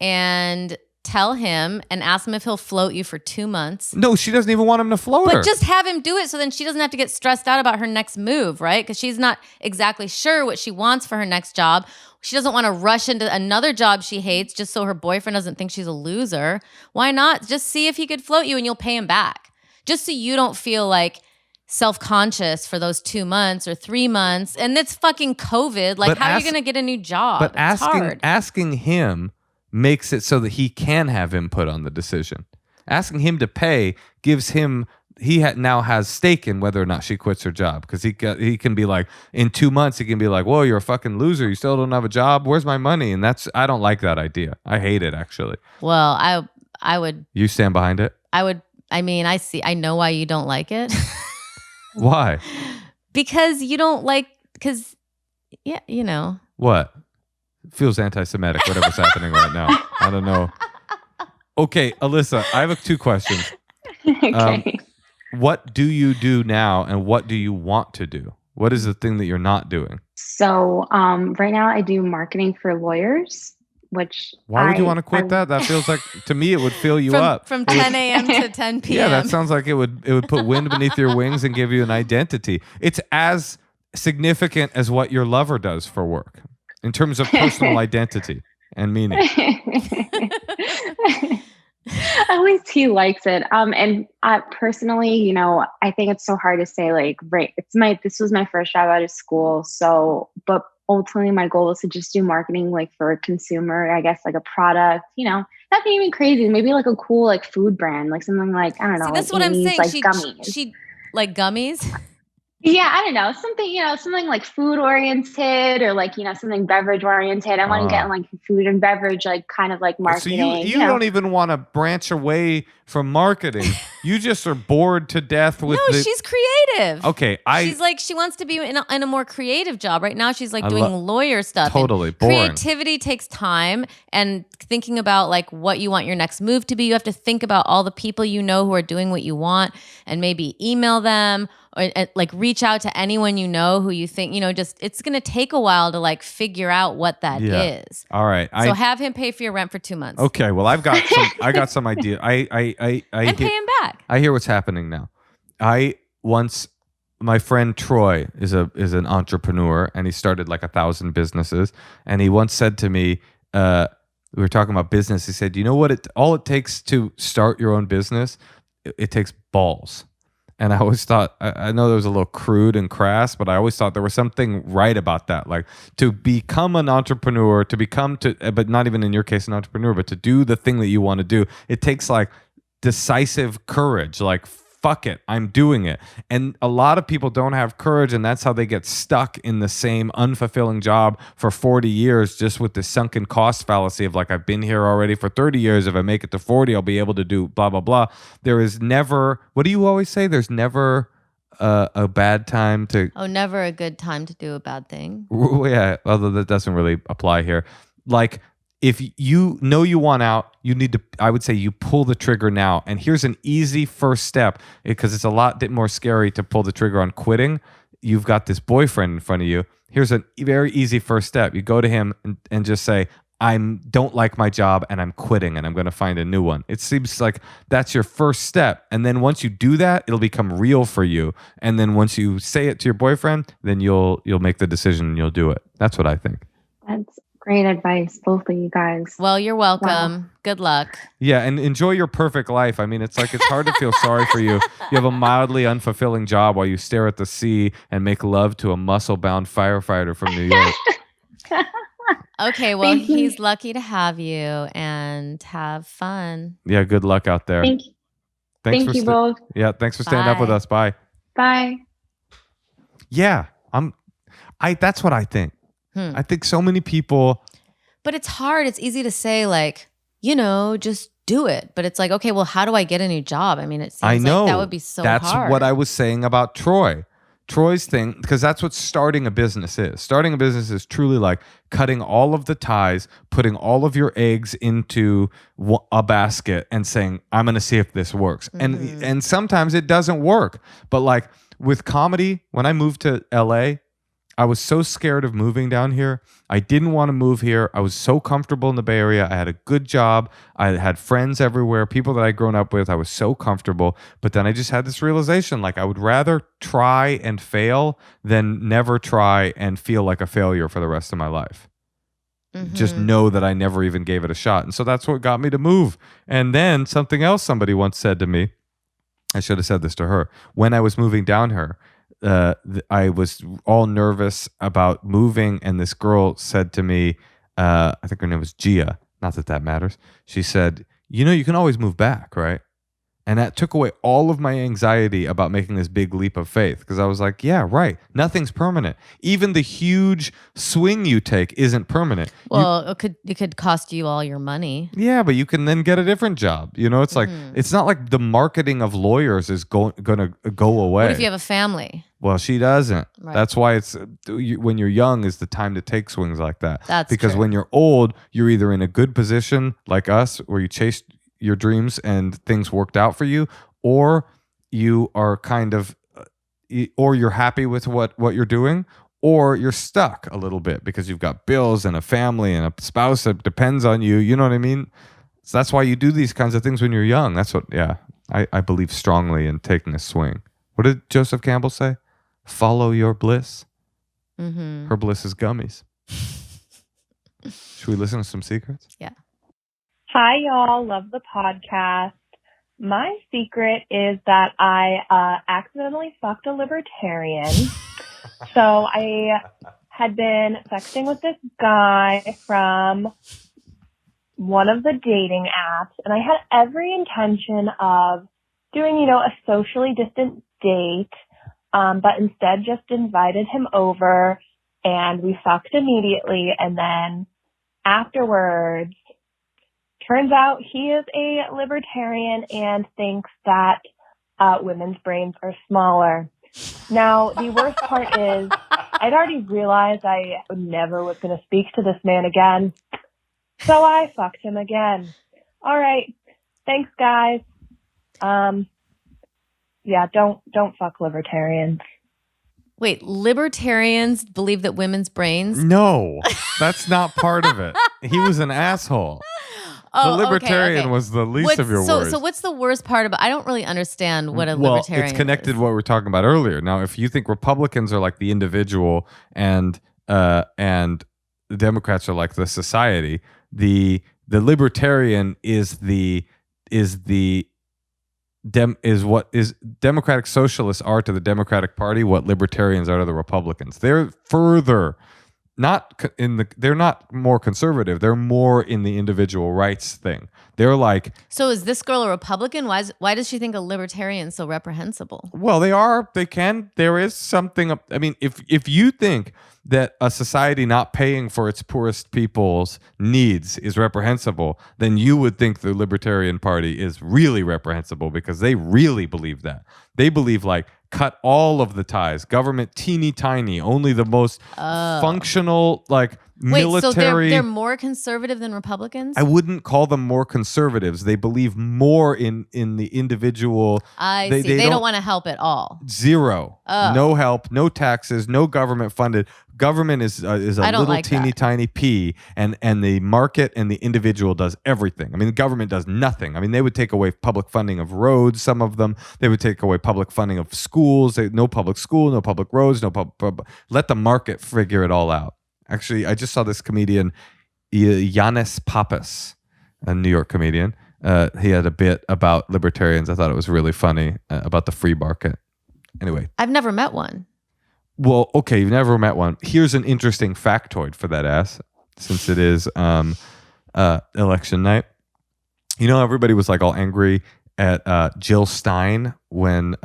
and tell him and ask him if he'll float you for 2 months.
No, she doesn't even want him to float her.
But just have him do it so then she doesn't have to get stressed out about her next move, right? Because she's not exactly sure what she wants for her next job. She doesn't want to rush into another job she hates just so her boyfriend doesn't think she's a loser. Why not? Just see if he could float you and you'll pay him back. Just so you don't feel like self-conscious for those 2 months or 3 months. And it's fucking COVID. Like, how are you going to get a new job?
But asking him makes it so that he can have input on the decision. Asking him to pay gives him, now has stake in whether or not she quits her job, because he can be like, in 2 months he can be like, whoa, you're a fucking loser, you still don't have a job, where's my money? And I don't like that idea. I hate it, actually.
Well, I would.
You stand behind it?
I know why you don't like it.
Why?
Because yeah, you know.
What? Feels anti-Semitic, whatever's happening right now. I don't know. Okay, Alyssa, I have 2 questions.
Okay.
What do you do now, and what do you want to do? What is the thing that you're not doing?
So right now I do marketing for lawyers. which
Why would you want to quit that? That feels like, to me, it would fill you up.
From 10 a.m. to 10 p.m.
Yeah, that sounds like it would put wind beneath your wings and give you an identity. It's as significant as what your lover does for work in terms of personal identity and meaning.
At least he likes it. And personally, you know, I think it's so hard to say, like, right, this was my first job out of school. So, but ultimately my goal was to just do marketing, like for a consumer, I guess, like a product, you know, nothing even crazy. Maybe like a cool, like food brand, like something like, I don't know.
See, that's
like
what I'm saying.
like gummies.
She like gummies.
Yeah, I don't know. Something, you know, something like food oriented or like, you know, something beverage oriented. I want to get in like food and beverage, like kind of like marketing.
So you don't even want to branch away from marketing. You just are bored to death with
she's creative.
Okay.
She's like, she wants to be in a more creative job. Right now she's like doing lawyer stuff.
Totally
and
boring.
Creativity takes time, and thinking about like what you want your next move to be. You have to think about all the people you know who are doing what you want and maybe email them. Or like reach out to anyone you know who you think, you know, just it's going to take a while to like figure out what that is.
All right.
So have him pay for your rent for 2 months.
Okay. Well, I got some idea.
And pay him back.
I hear what's happening now. My friend Troy is an entrepreneur, and he started like 1,000 businesses. And he once said to me, we were talking about business. He said, you know what? All it takes to start your own business, it takes balls. And I always thought, I know that was a little crude and crass, but I always thought there was something right about that. Like to become an entrepreneur, but not even in your case an entrepreneur, but to do the thing that you want to do, it takes like decisive courage. Like, fuck it, I'm doing it. And a lot of people don't have courage, and that's how they get stuck in the same unfulfilling job for 40 years, just with the sunken cost fallacy of like, I've been here already for 30 years. If I make it to 40, I'll be able to do blah, blah, blah. There is never, what do you always say? There's never a bad time to...
Oh, never a good time to do a bad thing.
Yeah, although that doesn't really apply here. Like, if you know you want out, you need to, I would say you pull the trigger now. And here's an easy first step, because it's a lot more scary to pull the trigger on quitting. You've got this boyfriend in front of you. Here's a very easy first step. You go to him and just say, I don't like my job and I'm quitting and I'm going to find a new one. It seems like that's your first step. And then once you do that, it'll become real for you. And then once you say it to your boyfriend, then you'll make the decision and you'll do it. That's what I think.
That's great advice, both of you guys.
Well, you're welcome.
Wow.
Good luck.
Yeah, and enjoy your perfect life. I mean, it's hard to feel sorry for you. You have a mildly unfulfilling job while you stare at the sea and make love to a muscle-bound firefighter from New York.
Okay, well, he's lucky to have you, and have fun.
Yeah, good luck out there.
Thank you both.
Yeah, thanks for staying up with us. Bye.
Bye.
Yeah, that's what I think. I think so many people...
But it's hard. It's easy to say, like, you know, just do it. But it's like, okay, well, how do I get a new job? I mean, it seems like that would be so hard.
That's what I was saying about Troy. Troy's thing, because that's what starting a business is. Starting a business is truly like cutting all of the ties, putting all of your eggs into a basket and saying, I'm going to see if this works. Mm-hmm. And sometimes it doesn't work. But like with comedy, when I moved to LA, I was so scared of moving down here. I didn't want to move here. I was so comfortable in the Bay Area. I had a good job. I had friends everywhere, people that I'd grown up with. I was so comfortable. But then I just had this realization, like I would rather try and fail than never try and feel like a failure for the rest of my life. Mm-hmm. Just know that I never even gave it a shot. And so that's what got me to move. And then something else somebody once said to me, I should have said this to her, when I was moving down here, I was all nervous about moving, and this girl said to me, I think her name was Gia, not that matters. She said, you know, you can always move back, right? And that took away all of my anxiety about making this big leap of faith, because I was like, yeah, right. Nothing's permanent. Even the huge swing you take isn't permanent.
Well, it could cost you all your money.
Yeah, but you can then get a different job. You know, it's like, it's not like the marketing of lawyers is going to go away.
What if you have a family?
Well, she doesn't.
Right.
That's why it's when you're young is the time to take swings like that.
That's
because
true.
When you're old, you're either in a good position like us, where you chased your dreams and things worked out for you, or you are kind of, or you're happy with what you're doing, or you're stuck a little bit because you've got bills and a family and a spouse that depends on you. You know what I mean? So that's why you do these kinds of things when you're young. That's what, I believe strongly in taking a swing. What did Joseph Campbell say? Follow your bliss.
Mm-hmm.
Her bliss is gummies. Should we listen to some secrets?
Yeah.
Hi, y'all. Love the podcast. My secret is that I accidentally fucked a libertarian. So I had been sexting with this guy from one of the dating apps, and I had every intention of doing, a socially distant date, but instead just invited him over, and we fucked immediately, and then afterwards, turns out he is a libertarian and thinks that women's brains are smaller. Now, the worst part is I'd already realized I never was going to speak to this man again. So I fucked him again. All right. Thanks, guys. Yeah, don't fuck libertarians.
Wait, libertarians believe that women's brains...
No, that's not part of it. He was an asshole.
Oh,
the libertarian
okay.
was the least of your words.
So what's the worst part about... I don't really understand what a libertarian is.
It's connected to what we were talking about earlier. Now, if you think Republicans are like the individual and the Democrats are like the society, the libertarian is Democratic Socialists are to the Democratic Party what libertarians are to the Republicans. They're further they're not more conservative. They're more in the individual rights thing. They're like...
So is this girl a Republican? Why does she think a libertarian is so reprehensible?
Well, there is something... I mean, if you think that a society not paying for its poorest people's needs is reprehensible, then you would think the Libertarian Party is really reprehensible because they really believe that. They believe like cut all of the ties, government teeny tiny, only the most functional like military.
Wait, so they're more conservative than Republicans?
I wouldn't call them more conservatives. They believe more in the individual.
I see. They don't want to help at all.
Zero. No help, no taxes, no government funded. Government is a little
like
teeny tiny p, and the market and the individual does everything. I mean, the government does nothing. I mean, they would take away public funding of roads, some of them. They would take away public funding of schools. No public school, no public roads, let the market figure it all out. Actually, I just saw this comedian, Yanis Pappas, a New York comedian. He had a bit about libertarians. I thought it was really funny about the free market. Anyway.
I've never met one.
Well, okay, you've never met one. Here's an interesting factoid for that ass, since it is election night. You know, everybody was like all angry at Jill Stein when...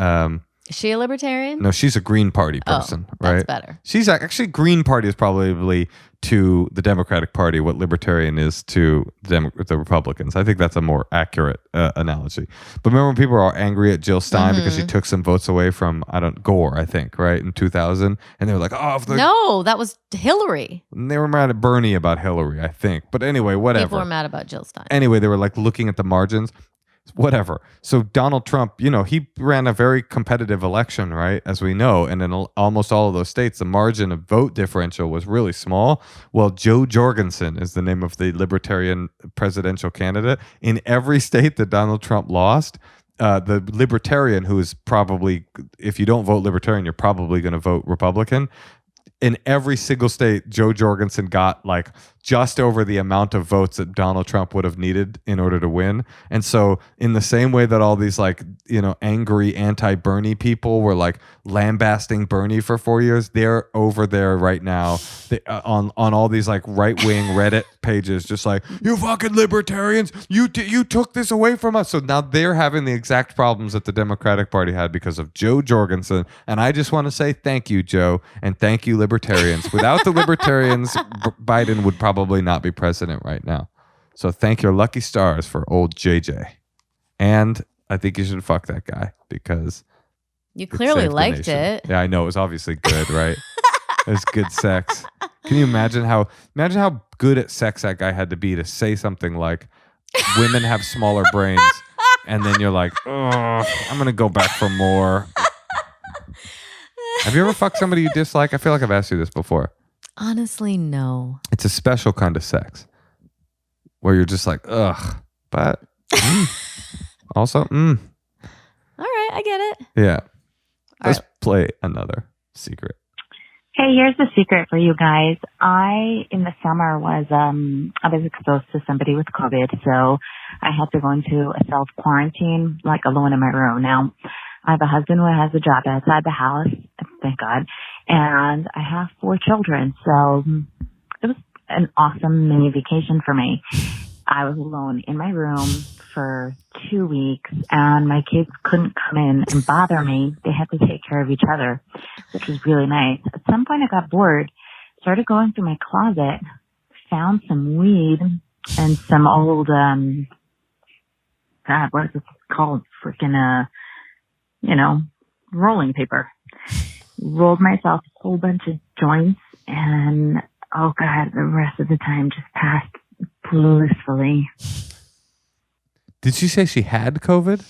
Is she a libertarian?
No, she's a Green Party person, right?
That's better.
She's actually Green Party is probably to the Democratic Party what Libertarian is to the Republicans. I think that's a more accurate analogy. But remember when people were all angry at Jill Stein because she took some votes away from Gore, I think, right, in 2000, and they were like,
no, that was Hillary.
And they were mad at Bernie about Hillary, I think. But anyway, whatever.
People were mad about Jill Stein.
Anyway, they were like looking at the margins. Whatever. So Donald Trump, he ran a very competitive election, right? As we know. And in almost all of those states, the margin of vote differential was really small. Well, Joe Joergensen is the name of the libertarian presidential candidate. In every state that Donald Trump lost, the libertarian, who is probably, if you don't vote libertarian, you're probably going to vote Republican. In every single state, Joe Joergensen got like just over the amount of votes that Donald Trump would have needed in order to win. And so in the same way that all these like, angry anti-Bernie people were like lambasting Bernie for 4 years, they're over there right now on all these like right-wing Reddit pages, just like, you fucking libertarians, you took this away from us. So now they're having the exact problems that the Democratic Party had because of Joe Joergensen. And I just want to say thank you, Joe, and thank you, libertarians. Without the libertarians, Biden would probably not be president right now. So thank your lucky stars for old JJ. And I think you should fuck that guy because
you clearly liked it.
Yeah, I know. It was obviously good, right? It was good sex. Can you imagine how good at sex that guy had to be to say something like, women have smaller brains, and then you're like, oh, I'm going to go back for more. Have you ever fucked somebody you dislike? I feel like I've asked you this before.
Honestly, no.
It's a special kind of sex where you're just like, ugh, but also,
All right, I get it.
yeah. Let's
right.
play another secret.
Hey, here's the secret for you guys. In the summer I was exposed to somebody with COVID, so I had to go into a self-quarantine, like alone in my room. Now, I have a husband who has a job outside the house, thank God, and I have 4 children, so it was an awesome mini vacation for me. I was alone in my room for 2 weeks, and my kids couldn't come in and bother me. They had to take care of each other, which was really nice. At some point, I got bored, started going through my closet, found some weed and some old, God, what is it called? Freaking, rolling paper. Rolled myself a whole bunch of joints, and, oh God, the rest of the time just passed blissfully.
Did she say she had COVID?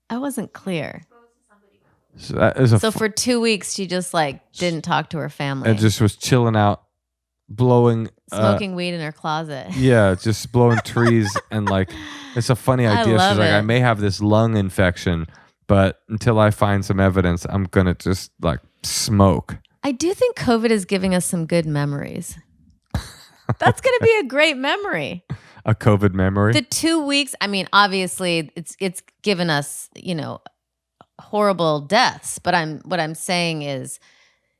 I wasn't clear.
So
For 2 weeks, she just didn't talk to her family.
and just was chilling out, blowing,
smoking weed in her closet.
yeah, just blowing trees and it's a funny
I
idea.
love
She's like,
it.
I may have this lung infection, but until I find some evidence, I'm gonna just smoke.
I do think COVID is giving us some good memories. That's going to be a great memory.
A COVID memory.
The 2 weeks, I mean, obviously it's given us, horrible deaths, but what I'm saying is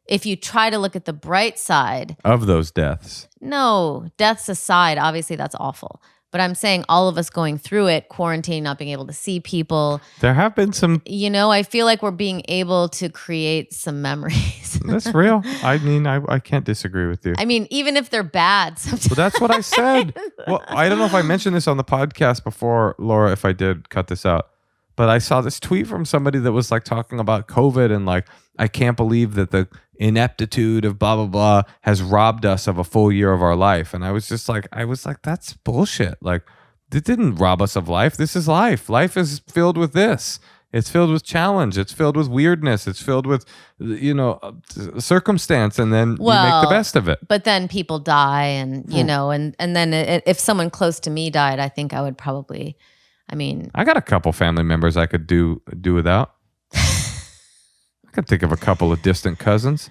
if you try to look at the bright side
of those deaths.
No, deaths aside, obviously that's awful. But I'm saying all of us going through it, quarantine, not being able to see people.
There have been some.
I feel like we're being able to create some memories.
That's real. I mean, I can't disagree with you.
I mean, even if they're bad sometimes.
Well, that's what I said. Well, I don't know if I mentioned this on the podcast before, Laura, if I did, cut this out. But I saw this tweet from somebody that was talking about COVID and I can't believe that the ineptitude of blah, blah, blah has robbed us of a full year of our life. And I was just that's bullshit. It didn't rob us of life. This is life. Life is filled with this. It's filled with challenge. It's filled with weirdness. It's filled with, circumstance. And then you make the best of it.
But then people die and, and then if someone close to me died, I think I would probably... I
got a couple family members I could do without. I could think of a couple of distant cousins.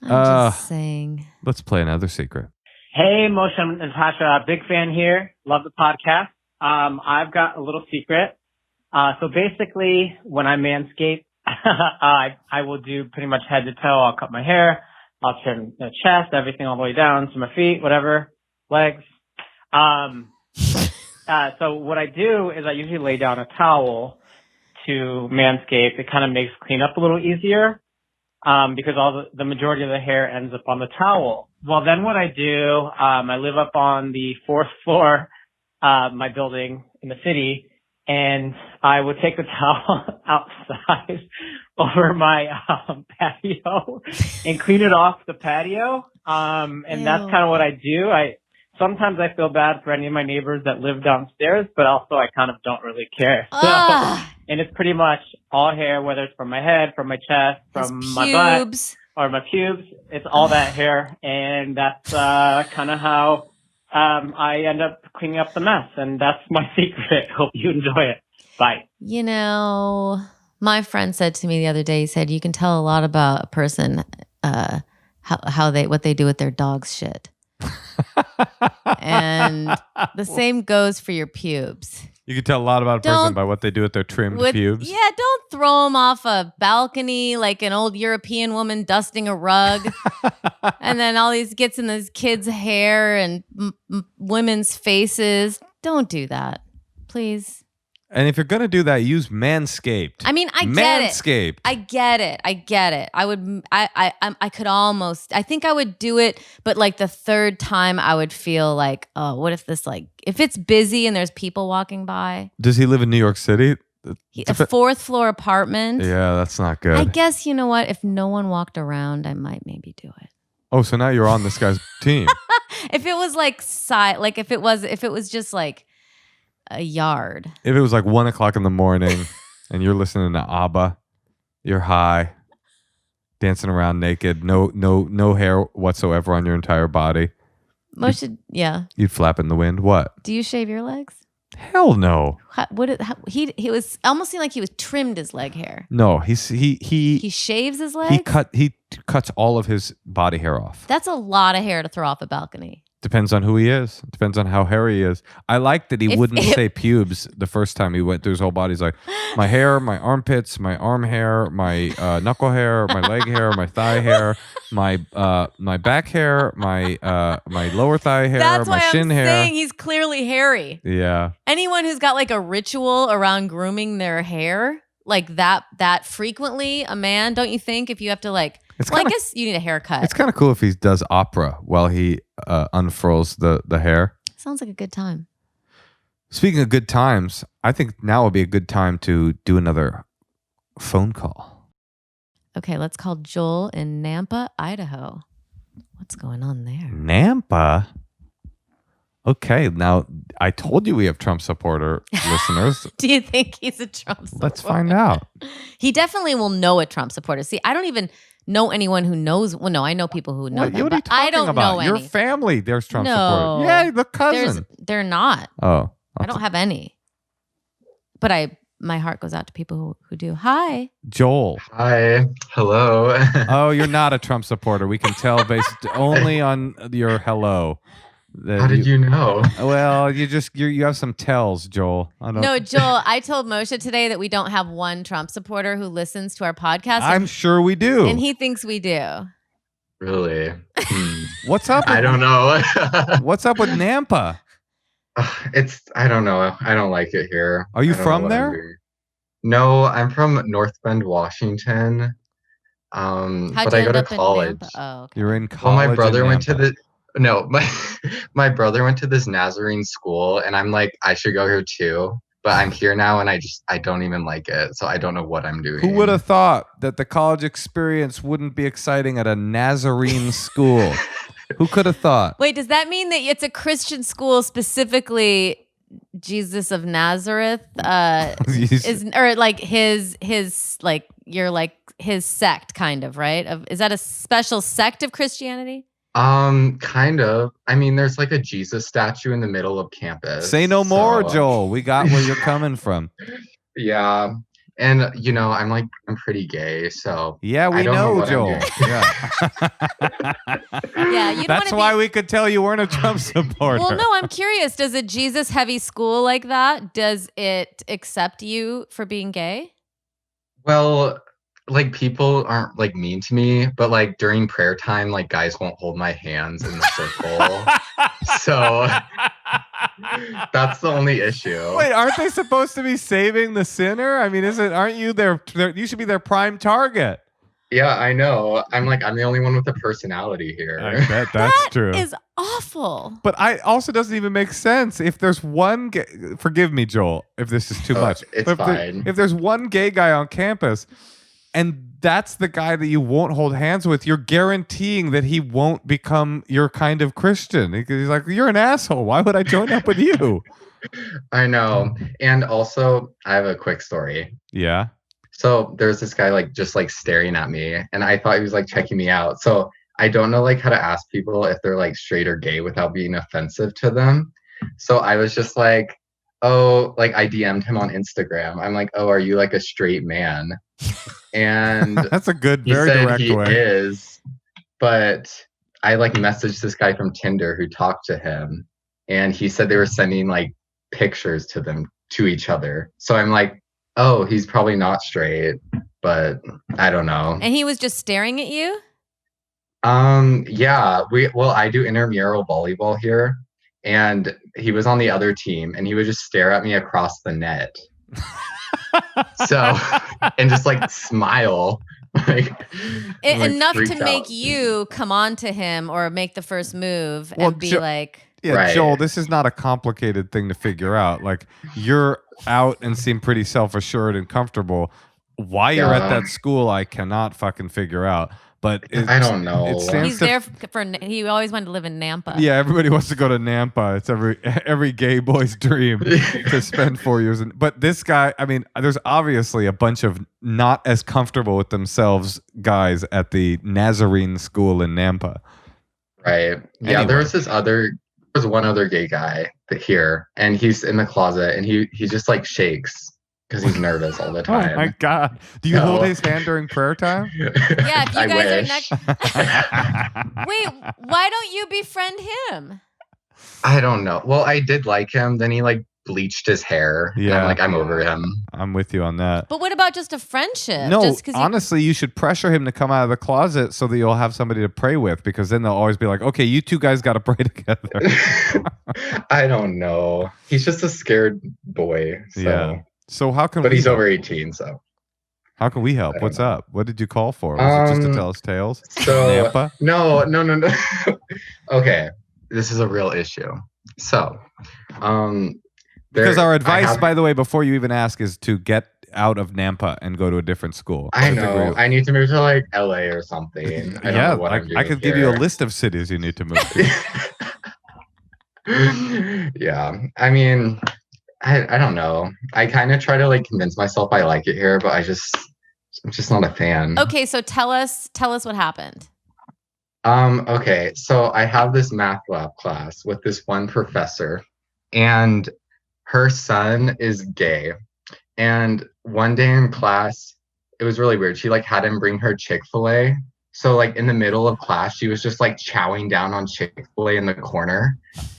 I'm just saying.
Let's play another secret.
Hey, Moshe and Natasha, big fan here. Love the podcast. I've got a little secret. So basically, when I manscape, I will do pretty much head to toe. I'll cut my hair. I'll trim the chest, everything all the way down to my feet, whatever, legs. So what I do is I usually lay down a towel to manscape. It kind of makes cleanup a little easier because all the majority of the hair ends up on the towel. Well, then what I do, I live up on the 4th floor my building in the city, and I would take the towel outside over my patio and clean it off the patio. And that's kind of what I do. Sometimes I feel bad for any of my neighbors that live downstairs, but also I kind of don't really care. So, and it's pretty much all hair, whether it's from my head, from my chest, from my butt, or my pubes. It's all that hair, and that's kind of how I end up cleaning up the mess, and that's my secret. Hope you enjoy it. Bye.
My friend said to me the other day, he said, you can tell a lot about a person what they do with their dog's shit. And the same goes for your pubes.
You can tell a lot about a person by what they do with their trimmed pubes.
Yeah, don't throw them off a balcony like an old European woman dusting a rug. And then all these gets in these kids' hair and women's faces. Don't do that, please.
And if you're going to do that, use Manscaped.
I get
Manscaped.
it. I get it. I could almost, I think I would do it, but the third time I would feel oh, what if this if it's busy and there's people walking by.
Does he live in New York City?
A 4th floor apartment.
Yeah, that's not good.
I guess, you know what? If no one walked around, I might maybe do it.
Oh, so now you're on this guy's team.
If it was if it was just a yard.
If it was 1 o'clock in the morning and you're listening to ABBA, you're high, dancing around naked, no hair whatsoever on your entire body.
Moshe, yeah.
You'd flap in the wind. What?
Do you shave your legs?
Hell no.
He was almost seemed like he was trimmed his leg hair.
No, he
shaves his legs.
He cuts all of his body hair off.
That's a lot of hair to throw off a balcony.
Depends on who he is. Depends on how hairy he is. I like that he wouldn't say pubes the first time he went through his whole body. He's like, my hair, my armpits, my arm hair, my knuckle hair, my leg hair, my thigh hair, my back hair, my lower thigh hair,
That's
my
why
shin
I'm
hair.
saying he's clearly hairy.
Yeah.
Anyone who's got like a ritual around grooming their hair, like that frequently, a man, don't you think? If you have to like, I guess you need a haircut.
It's kind of cool if he does opera while he unfurls the hair.
Sounds like a good time.
Speaking of good times, I think now would be a good time to do another phone call.
Okay, let's call Joel in Nampa, Idaho. What's going on there?
Nampa? Okay, now I told you we have Trump supporter listeners.
Do you think he's a Trump supporter?
Let's find out.
He definitely will know a Trump supporter. See, I don't even know anyone who knows. Well, no, I know people who know them, but I don't know any.
Your family, there's Trump
No.
supporters. Yeah, the cousin.
They're not.
Oh.
I don't have any. But my heart goes out to people who do. Hi.
Joel.
Hi. Hello.
Oh, you're not a Trump supporter. We can tell based only on your hello.
How did you know?
Well, you have some tells, Joel.
No, Joel, I told Moshe today that we don't have one Trump supporter who listens to our podcast.
I'm sure we do.
And he thinks we do.
Really?
What's up?
I don't know.
What's up with Nampa?
I don't know. I don't like it here.
Are you from there?
No, I'm from North Bend, Washington. But I go to college.
Oh, okay.
You're in college.
Well, my brother went to my brother went to this Nazarene school, and I'm like, I should go here too. But I'm here now, and I don't even like it, so I don't know what I'm doing.
Who would have thought that the college experience wouldn't be exciting at a Nazarene school? Who could have thought?
Wait, does that mean that it's a Christian school, specifically Jesus of Nazareth? Or like his like you're like his sect, kind of, right? Is that a special sect of Christianity?
Kind of. I mean, there's like a Jesus statue in the middle of campus.
Say no more, Joel. We got where you're coming from.
Yeah. And I'm pretty gay, so
yeah, we know, Joel.
Yeah,
that's why we could tell you weren't a Trump supporter.
Well, no, I'm curious. Does a Jesus heavy school like that, does it accept you for being gay?
Well, like people aren't like mean to me, but like during prayer time, like guys won't hold my hands in the circle. So that's the only issue.
Wait, aren't they supposed to be saving the sinner? I mean, aren't you you should be their prime target.
Yeah, I know. I'm the only one with a personality here.
I bet that's true.
That is awful.
But also doesn't even make sense. If there's one forgive me, Joel, if this is too much.
It's fine.
If there's one gay guy on campus and that's the guy that you won't hold hands with, you're guaranteeing that he won't become your kind of Christian. He's like, you're an asshole. Why would I join up with you?
I know. And also, I have a quick story.
Yeah.
So there's this guy just staring at me, and I thought he was checking me out. So I don't know how to ask people if they're straight or gay without being offensive to them. So I was just I DM'd him on Instagram. I'm like, oh, are you a straight man? And
that's a good,
very
direct
he
way.
Is, but I messaged this guy from Tinder who talked to him, and he said they were sending pictures to each other. So I'm like, oh, he's probably not straight, but I don't know.
And he was just staring at you?
Yeah, I do intramural volleyball here, and he was on the other team, and he would just stare at me across the net. So, and just smile,
enough to make you come on to him or make the first move and be
yeah, right. Joel, this is not a complicated thing to figure out. You're out and seem pretty self-assured and comfortable. Why you're at that school, I cannot fucking figure out. but
I don't know.
It stands
He's there for. He always wanted to live in Nampa.
Yeah, everybody wants to go to Nampa. It's every gay boy's dream to spend 4 years. But this guy, I mean, there's obviously a bunch of not as comfortable with themselves guys at the Nazarene school in Nampa.
Right. Yeah,
Anyway.
there's one other gay guy here, and he's in the closet, and he just like shakes because he's nervous all the time.
Oh my God. Do you hold his hand during prayer time?
Yeah, if you
I
guys
wish.
are next. Wait, why don't you befriend him?
I don't know. Well, I did like him. Then he like bleached his hair. And
Yeah.
I'm over him.
I'm with you on that.
But what about just a friendship?
No,
just 'cause
honestly, you should pressure him to come out of the closet so that you'll have somebody to pray with, because then they'll always be like, okay, you two guys got to pray together.
I don't know. He's just a scared boy. So.
Yeah. So how can
But
we
he's
help?
over 18, so.
How can we help?
I don't
What's
know.
up? What did you call for? Was it just to tell us tales?
So
Nampa?
no. Okay, this is a real issue. So,
Because our
I
advice,
have-
by the way, before you even ask, is to get out of Nampa and go to a different school.
I
What is the
know.
real-
I need to move to like LA or something. I don't know what I'm doing
I could give you a
here.
list of cities you need to move to.
Yeah, I mean, I don't know. I kind of try to like convince myself I like it here, but I'm just not a fan.
Okay, so tell us what happened.
Okay, so I have this math lab class with this one professor, and her son is gay. And one day in class, it was really weird. She like had him bring her Chick-fil-A. So like in the middle of class, she was just like chowing down on Chick-fil-A in the corner.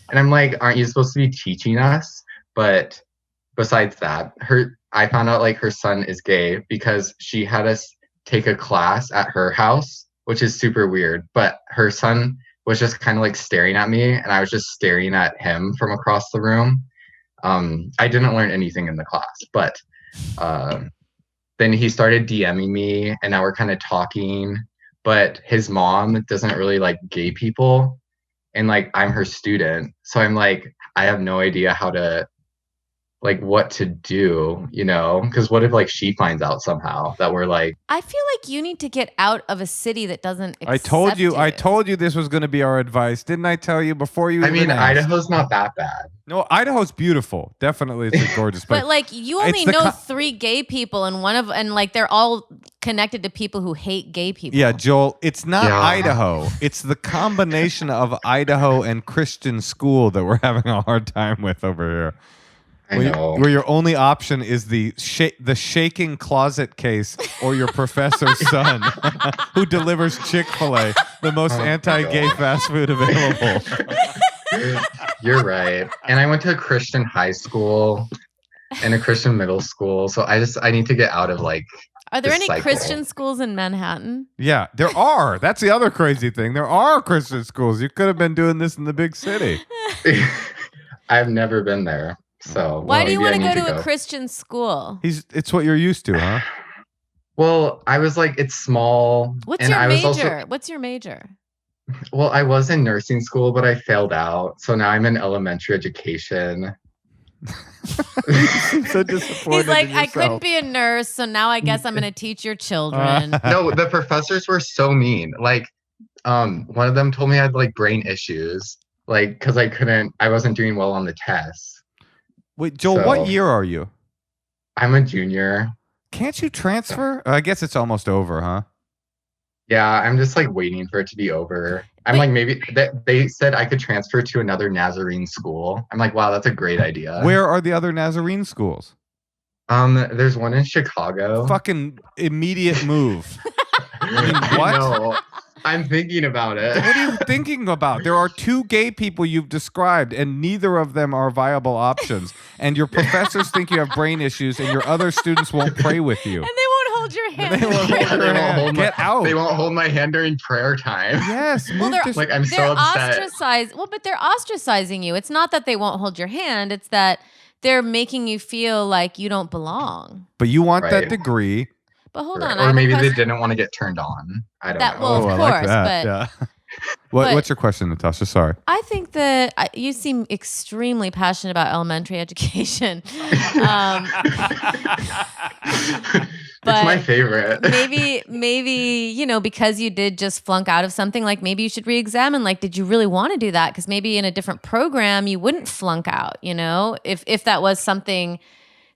And I'm like, aren't you supposed to be teaching us? But besides that, I found out like her son is gay because she had us take a class at her house, which is super weird. But her son was just kind of like staring at me, and I was just staring at him from across the room. I didn't learn anything in the class, but then he started DMing me, and now we're kind of talking. But his mom doesn't really like gay people, and like I'm her student, so I'm like, I have no idea how to like what to do, you know? Because what if like she finds out somehow that we're like,
I feel like you need to get out of a city that doesn't accept
I told you
you.
this was going to be our advice. Didn't I tell you before you
I
even
mean,
asked?
Idaho's not that bad.
No, Idaho's beautiful. Definitely, it's a gorgeous place.
But like you
It's
only
the
know 3 gay people, and like they're all connected to people who hate gay people.
Yeah, Joel, it's not
Yeah.
Idaho. It's the combination of Idaho and Christian school that we're having a hard time with over here.
I know.
Where your only option is the shaking closet case or your professor's son who delivers Chick-fil-A, the most anti-gay fast food available.
You're right. And I went to a Christian high school and a Christian middle school, so I need to get out of like.
Are there
this
any
cycle.
Christian schools in Manhattan?
Yeah, there are. That's the other crazy thing. There are Christian schools. You could have been doing this in the big city.
I've never been there, so.
Why do you want to
maybe I
go
need
to a Christian school?
It's what you're used to, huh?
Well, I was like, it's small.
What's
and
your
I was
major?
also-
What's your major?
Well, I was in nursing school, but I failed out, so now I'm in elementary education.
You seem so disappointed.
He's like,
in
I
yourself.
couldn't be a nurse, so now I guess I'm going to teach your children.
No, the professors were so mean. Like, one of them told me I had like brain issues, like because I wasn't doing well on the tests.
Wait, Joel,
So-
what year are you?
I'm a junior.
Can't you transfer? I guess it's almost over, huh?
Yeah, I'm just like waiting for it to be over. I'm
Wait.
like, maybe they said I could transfer to another Nazarene school. I'm like, wow, that's a great idea.
Where are the other Nazarene schools?
There's one in Chicago.
Fucking immediate move.
I
what?
know. I'm thinking about it.
What are you thinking about? There are 2 gay people you've described, and neither of them are viable options. And your professors think you have brain issues, and your other students won't pray with you.
And they won't hold your hand.
They won't hold
Yeah,
your hand. Get out.
They won't hold my hand during prayer time.
Yes,
Well,
move
they're
to
Like, I'm
they're
so upset.
ostracized. Well, but they're ostracizing you. It's not that they won't hold your hand. It's that they're making you feel like you don't belong.
But you want that
Right.
degree.
But hold
Right.
on. I
Or
have a
maybe they
question.
didn't want to get turned on. I don't
That-
know.
well, of
I like
course,
that.
but-
Yeah.
but-
What's your question, Natasha? Sorry.
I think that you seem extremely passionate about elementary education.
It's my favorite.
maybe, because you did just flunk out of something, like maybe you should re-examine, like, did you really want to do that? Because maybe in a different program, you wouldn't flunk out, if that was something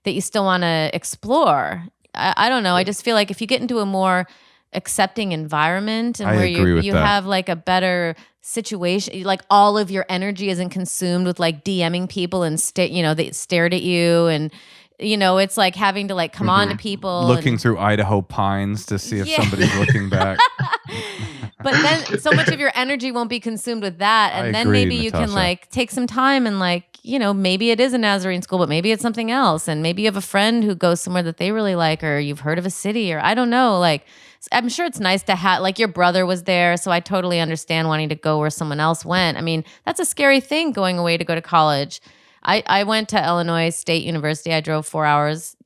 that you still want to explore. I don't know. I just feel like if you get into a more accepting environment and where you have like a better situation, like all of your energy isn't consumed with like DMing people and they stared at you, and it's like having to like come on to people,
looking through Idaho pines to see if somebody's looking back.
But then so much of your energy won't be consumed with that, and then maybe you can like take some time and like maybe it is a Nazarene school, but maybe it's something else, and maybe you have a friend who goes somewhere that they really like, or you've heard of a city, or I don't know, like I'm sure it's nice to have, like, your brother was there, so I totally understand wanting to go where someone else went. I mean, that's a scary thing, going away to go to college. I went to Illinois State University. I drove 4 hours,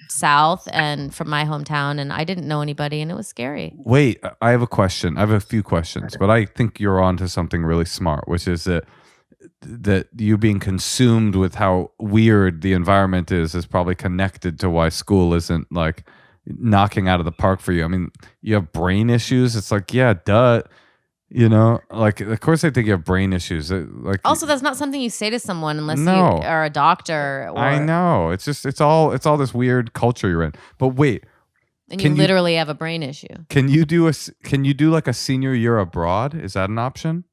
south and from my hometown, and I didn't know anybody, and it was scary.
Wait, I have a question. I have a few questions, but I think you're onto something really smart, which is that you being consumed with how weird the environment is probably connected to why school isn't like knocking out of the park for you. I mean, you have brain issues. It's like, yeah, duh. Like, of course I think you have brain issues. Like,
also, that's not something you say to someone unless you are a doctor.
I know. It's just, it's all this weird culture you're in. But wait.
And you literally have a brain issue.
Can you do like a senior year abroad? Is that an option?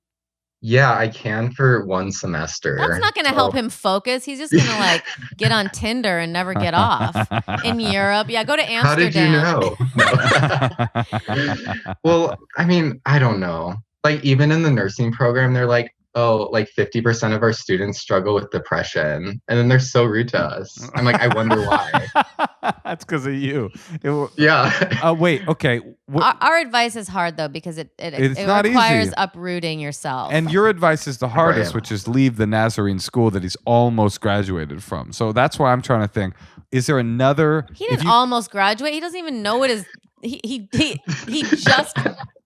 Yeah, I can for one semester.
That's not going to help him focus. He's just going to like get on Tinder and never get off. In Europe, yeah, go to Amsterdam.
How did you know? Well, I mean, I don't know. Like, even in the nursing program, they're like, oh, like 50% of our students struggle with depression. And then they're so rude to us. I'm like, I wonder why.
That's because of you.
Yeah.
Wait, okay.
Our advice is hard, though, because it requires uprooting yourself.
And your advice is the hardest, which is leave the Nazarene school that he's almost graduated from. So that's why I'm trying to think, is there another...
He didn't almost graduate. He doesn't even know what his... He just...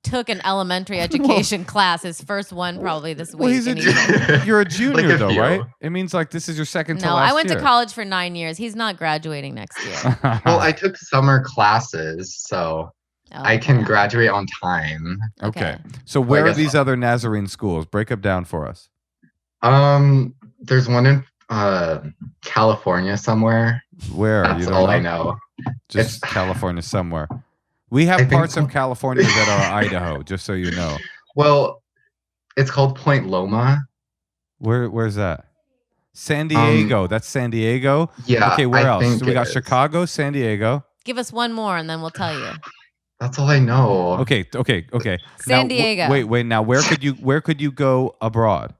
took an elementary education class, his first one probably this week.
Well, you're a junior like though, right? It means like this is your second to last year.
No, I went to college for 9 years. He's not graduating next year.
Well, I took summer classes, so I can graduate on time.
Okay. So where are these other Nazarene schools? Break them down for us.
There's one in California somewhere.
Where?
That's all I know.
Just California somewhere. We have parts of California that are Idaho, just so you know.
Well, it's called Point Loma.
Where's that? San Diego. That's San Diego?
Yeah.
Okay, where else? So we got Chicago, San Diego.
Give us one more and then we'll tell you.
That's all I know.
Okay.
San Diego.
Wait. Now, where could you go abroad?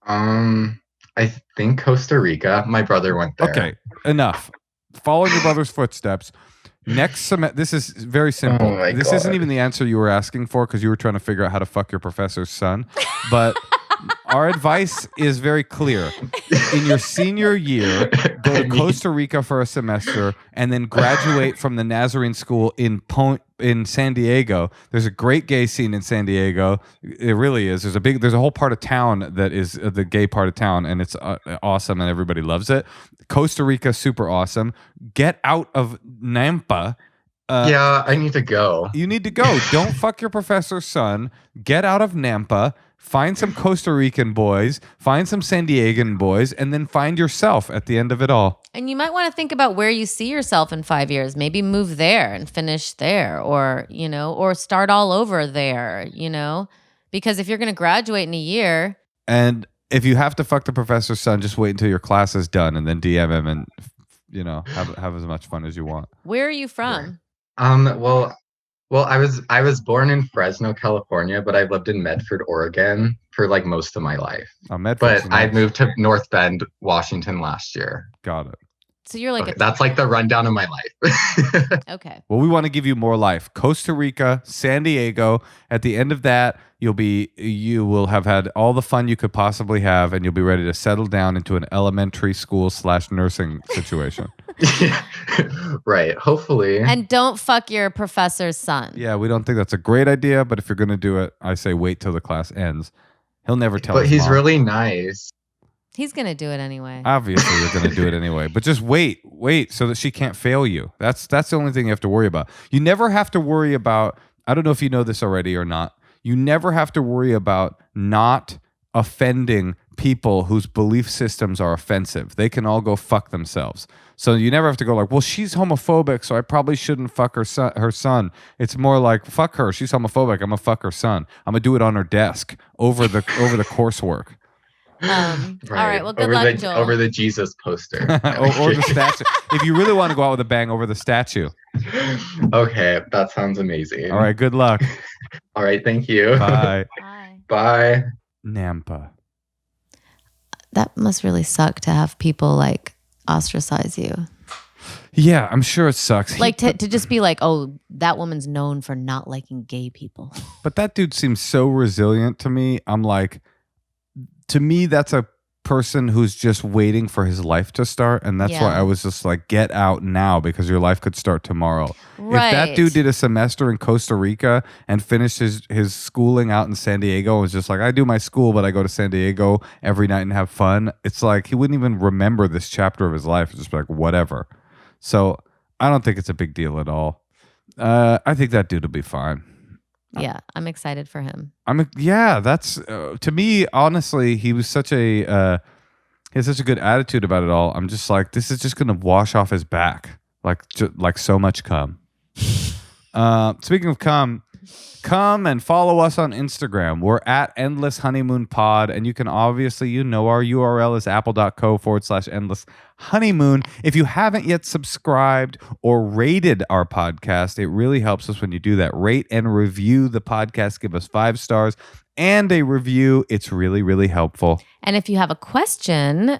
I think Costa Rica. My brother went there.
Okay, enough. Follow your brother's footsteps. Next semester, this is very simple.
Oh
this isn't even the answer you were asking for because you were trying to figure out how to fuck your professor's son. But our advice is very clear. In your senior year, go to Costa Rica for a semester and then graduate from the Nazarene school in San Diego. There's a great gay scene in San Diego. It really is. There's a whole part of town that is the gay part of town, and it's awesome, and everybody loves it. Costa Rica, super awesome. Get out of Nampa.
Yeah, I need to go.
You need to go. Don't fuck your professor's son. Get out of Nampa. Find some Costa Rican boys, find some San Diegan boys, and then find yourself at the end of it all.
And you might want to think about where you see yourself in 5 years. Maybe move there and finish there, or start all over there, because if you're going to graduate in a year.
And if you have to fuck the professor's son, just wait until your class is done and then DM him and, have as much fun as you want.
Where are you from?
Well, I was born in Fresno, California, but I've lived in Medford, Oregon for like most of my life. But I moved to North Bend, Washington last year.
Got it.
So you're like
that's like the rundown of my life.
Okay.
Well, we want to give you more life. Costa Rica, San Diego. At the end of that, you will have had all the fun you could possibly have, and you'll be ready to settle down into an elementary school / nursing situation.
Right. Hopefully.
And don't fuck your professor's son.
Yeah, we don't think that's a great idea, but if you're going to do it, I say wait till the class ends. He'll never tell us.
But he's
mom.
really nice.
He's going to do it anyway.
Obviously, you're going to do it anyway. But just wait so that she can't fail you. That's the only thing you have to worry about. You never have to worry about, I don't know if you know this already or not, you never have to worry about not offending people whose belief systems are offensive. They can all go fuck themselves. So you never have to go like, well, she's homophobic, so I probably shouldn't fuck her son. It's more like, fuck her. She's homophobic. I'm gonna fuck her son. I'm gonna do it on her desk over the coursework.
All right. Well, good luck, Joel.
Over the Jesus poster.
or the statue. If you really want to go out with a bang, over the statue.
Okay, that sounds amazing.
All right. Good luck.
All right. Thank you.
Bye.
Bye.
Bye.
Nampa.
That must really suck to have people like ostracize you.
Yeah, I'm sure it sucks.
Like to just be like, oh, that woman's known for not liking gay people.
But that dude seems so resilient to me. I'm like, to me, that's a person who's just waiting for his life to start. And that's why I was just like, get out now because your life could start tomorrow.
Right.
If that dude did a semester in Costa Rica and finished his schooling out in San Diego and was just like, I do my school, but I go to San Diego every night and have fun. It's like he wouldn't even remember this chapter of his life. It's just like, whatever. So I don't think it's a big deal at all. I think that dude will be fine.
Yeah, I'm excited for him.
That's to me, honestly, he was such he has such a good attitude about it all. I'm just like, this is just going to wash off his back like so much cum. Speaking of cum, come and follow us on Instagram. We're at Endless Honeymoon Pod, and you can obviously, our URL is apple.co/endless honeymoon. If you haven't yet subscribed or rated our podcast, it really helps us when you do that. Rate and review the podcast. Give us 5 stars and a review. It's really, really helpful.
And if you have a question,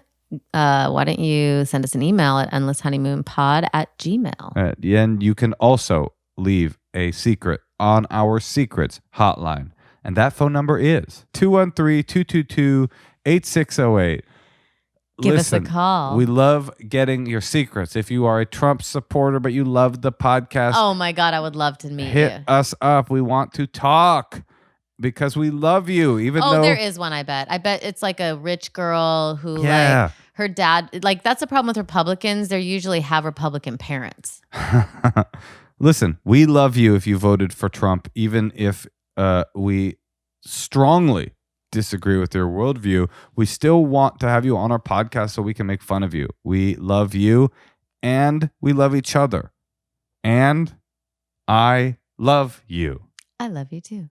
why don't you send us an email at endlesshoneymoonpod@gmail.com.
And you can also leave a secret on our secrets hotline. And that phone number is 213-222-8608.
Give us a call.
We love getting your secrets. If you are a Trump supporter, but you love the podcast.
Oh my God, I would love to meet you.
Hit us up. We want to talk because we love you. Even though
there is one, I bet. I bet it's like a rich girl who like her dad, like that's the problem with Republicans. They usually have Republican parents.
Listen, we love you if you voted for Trump, even if we strongly disagree with your worldview. We still want to have you on our podcast so we can make fun of you. We love you and we love each other. And I love you.
I love you too.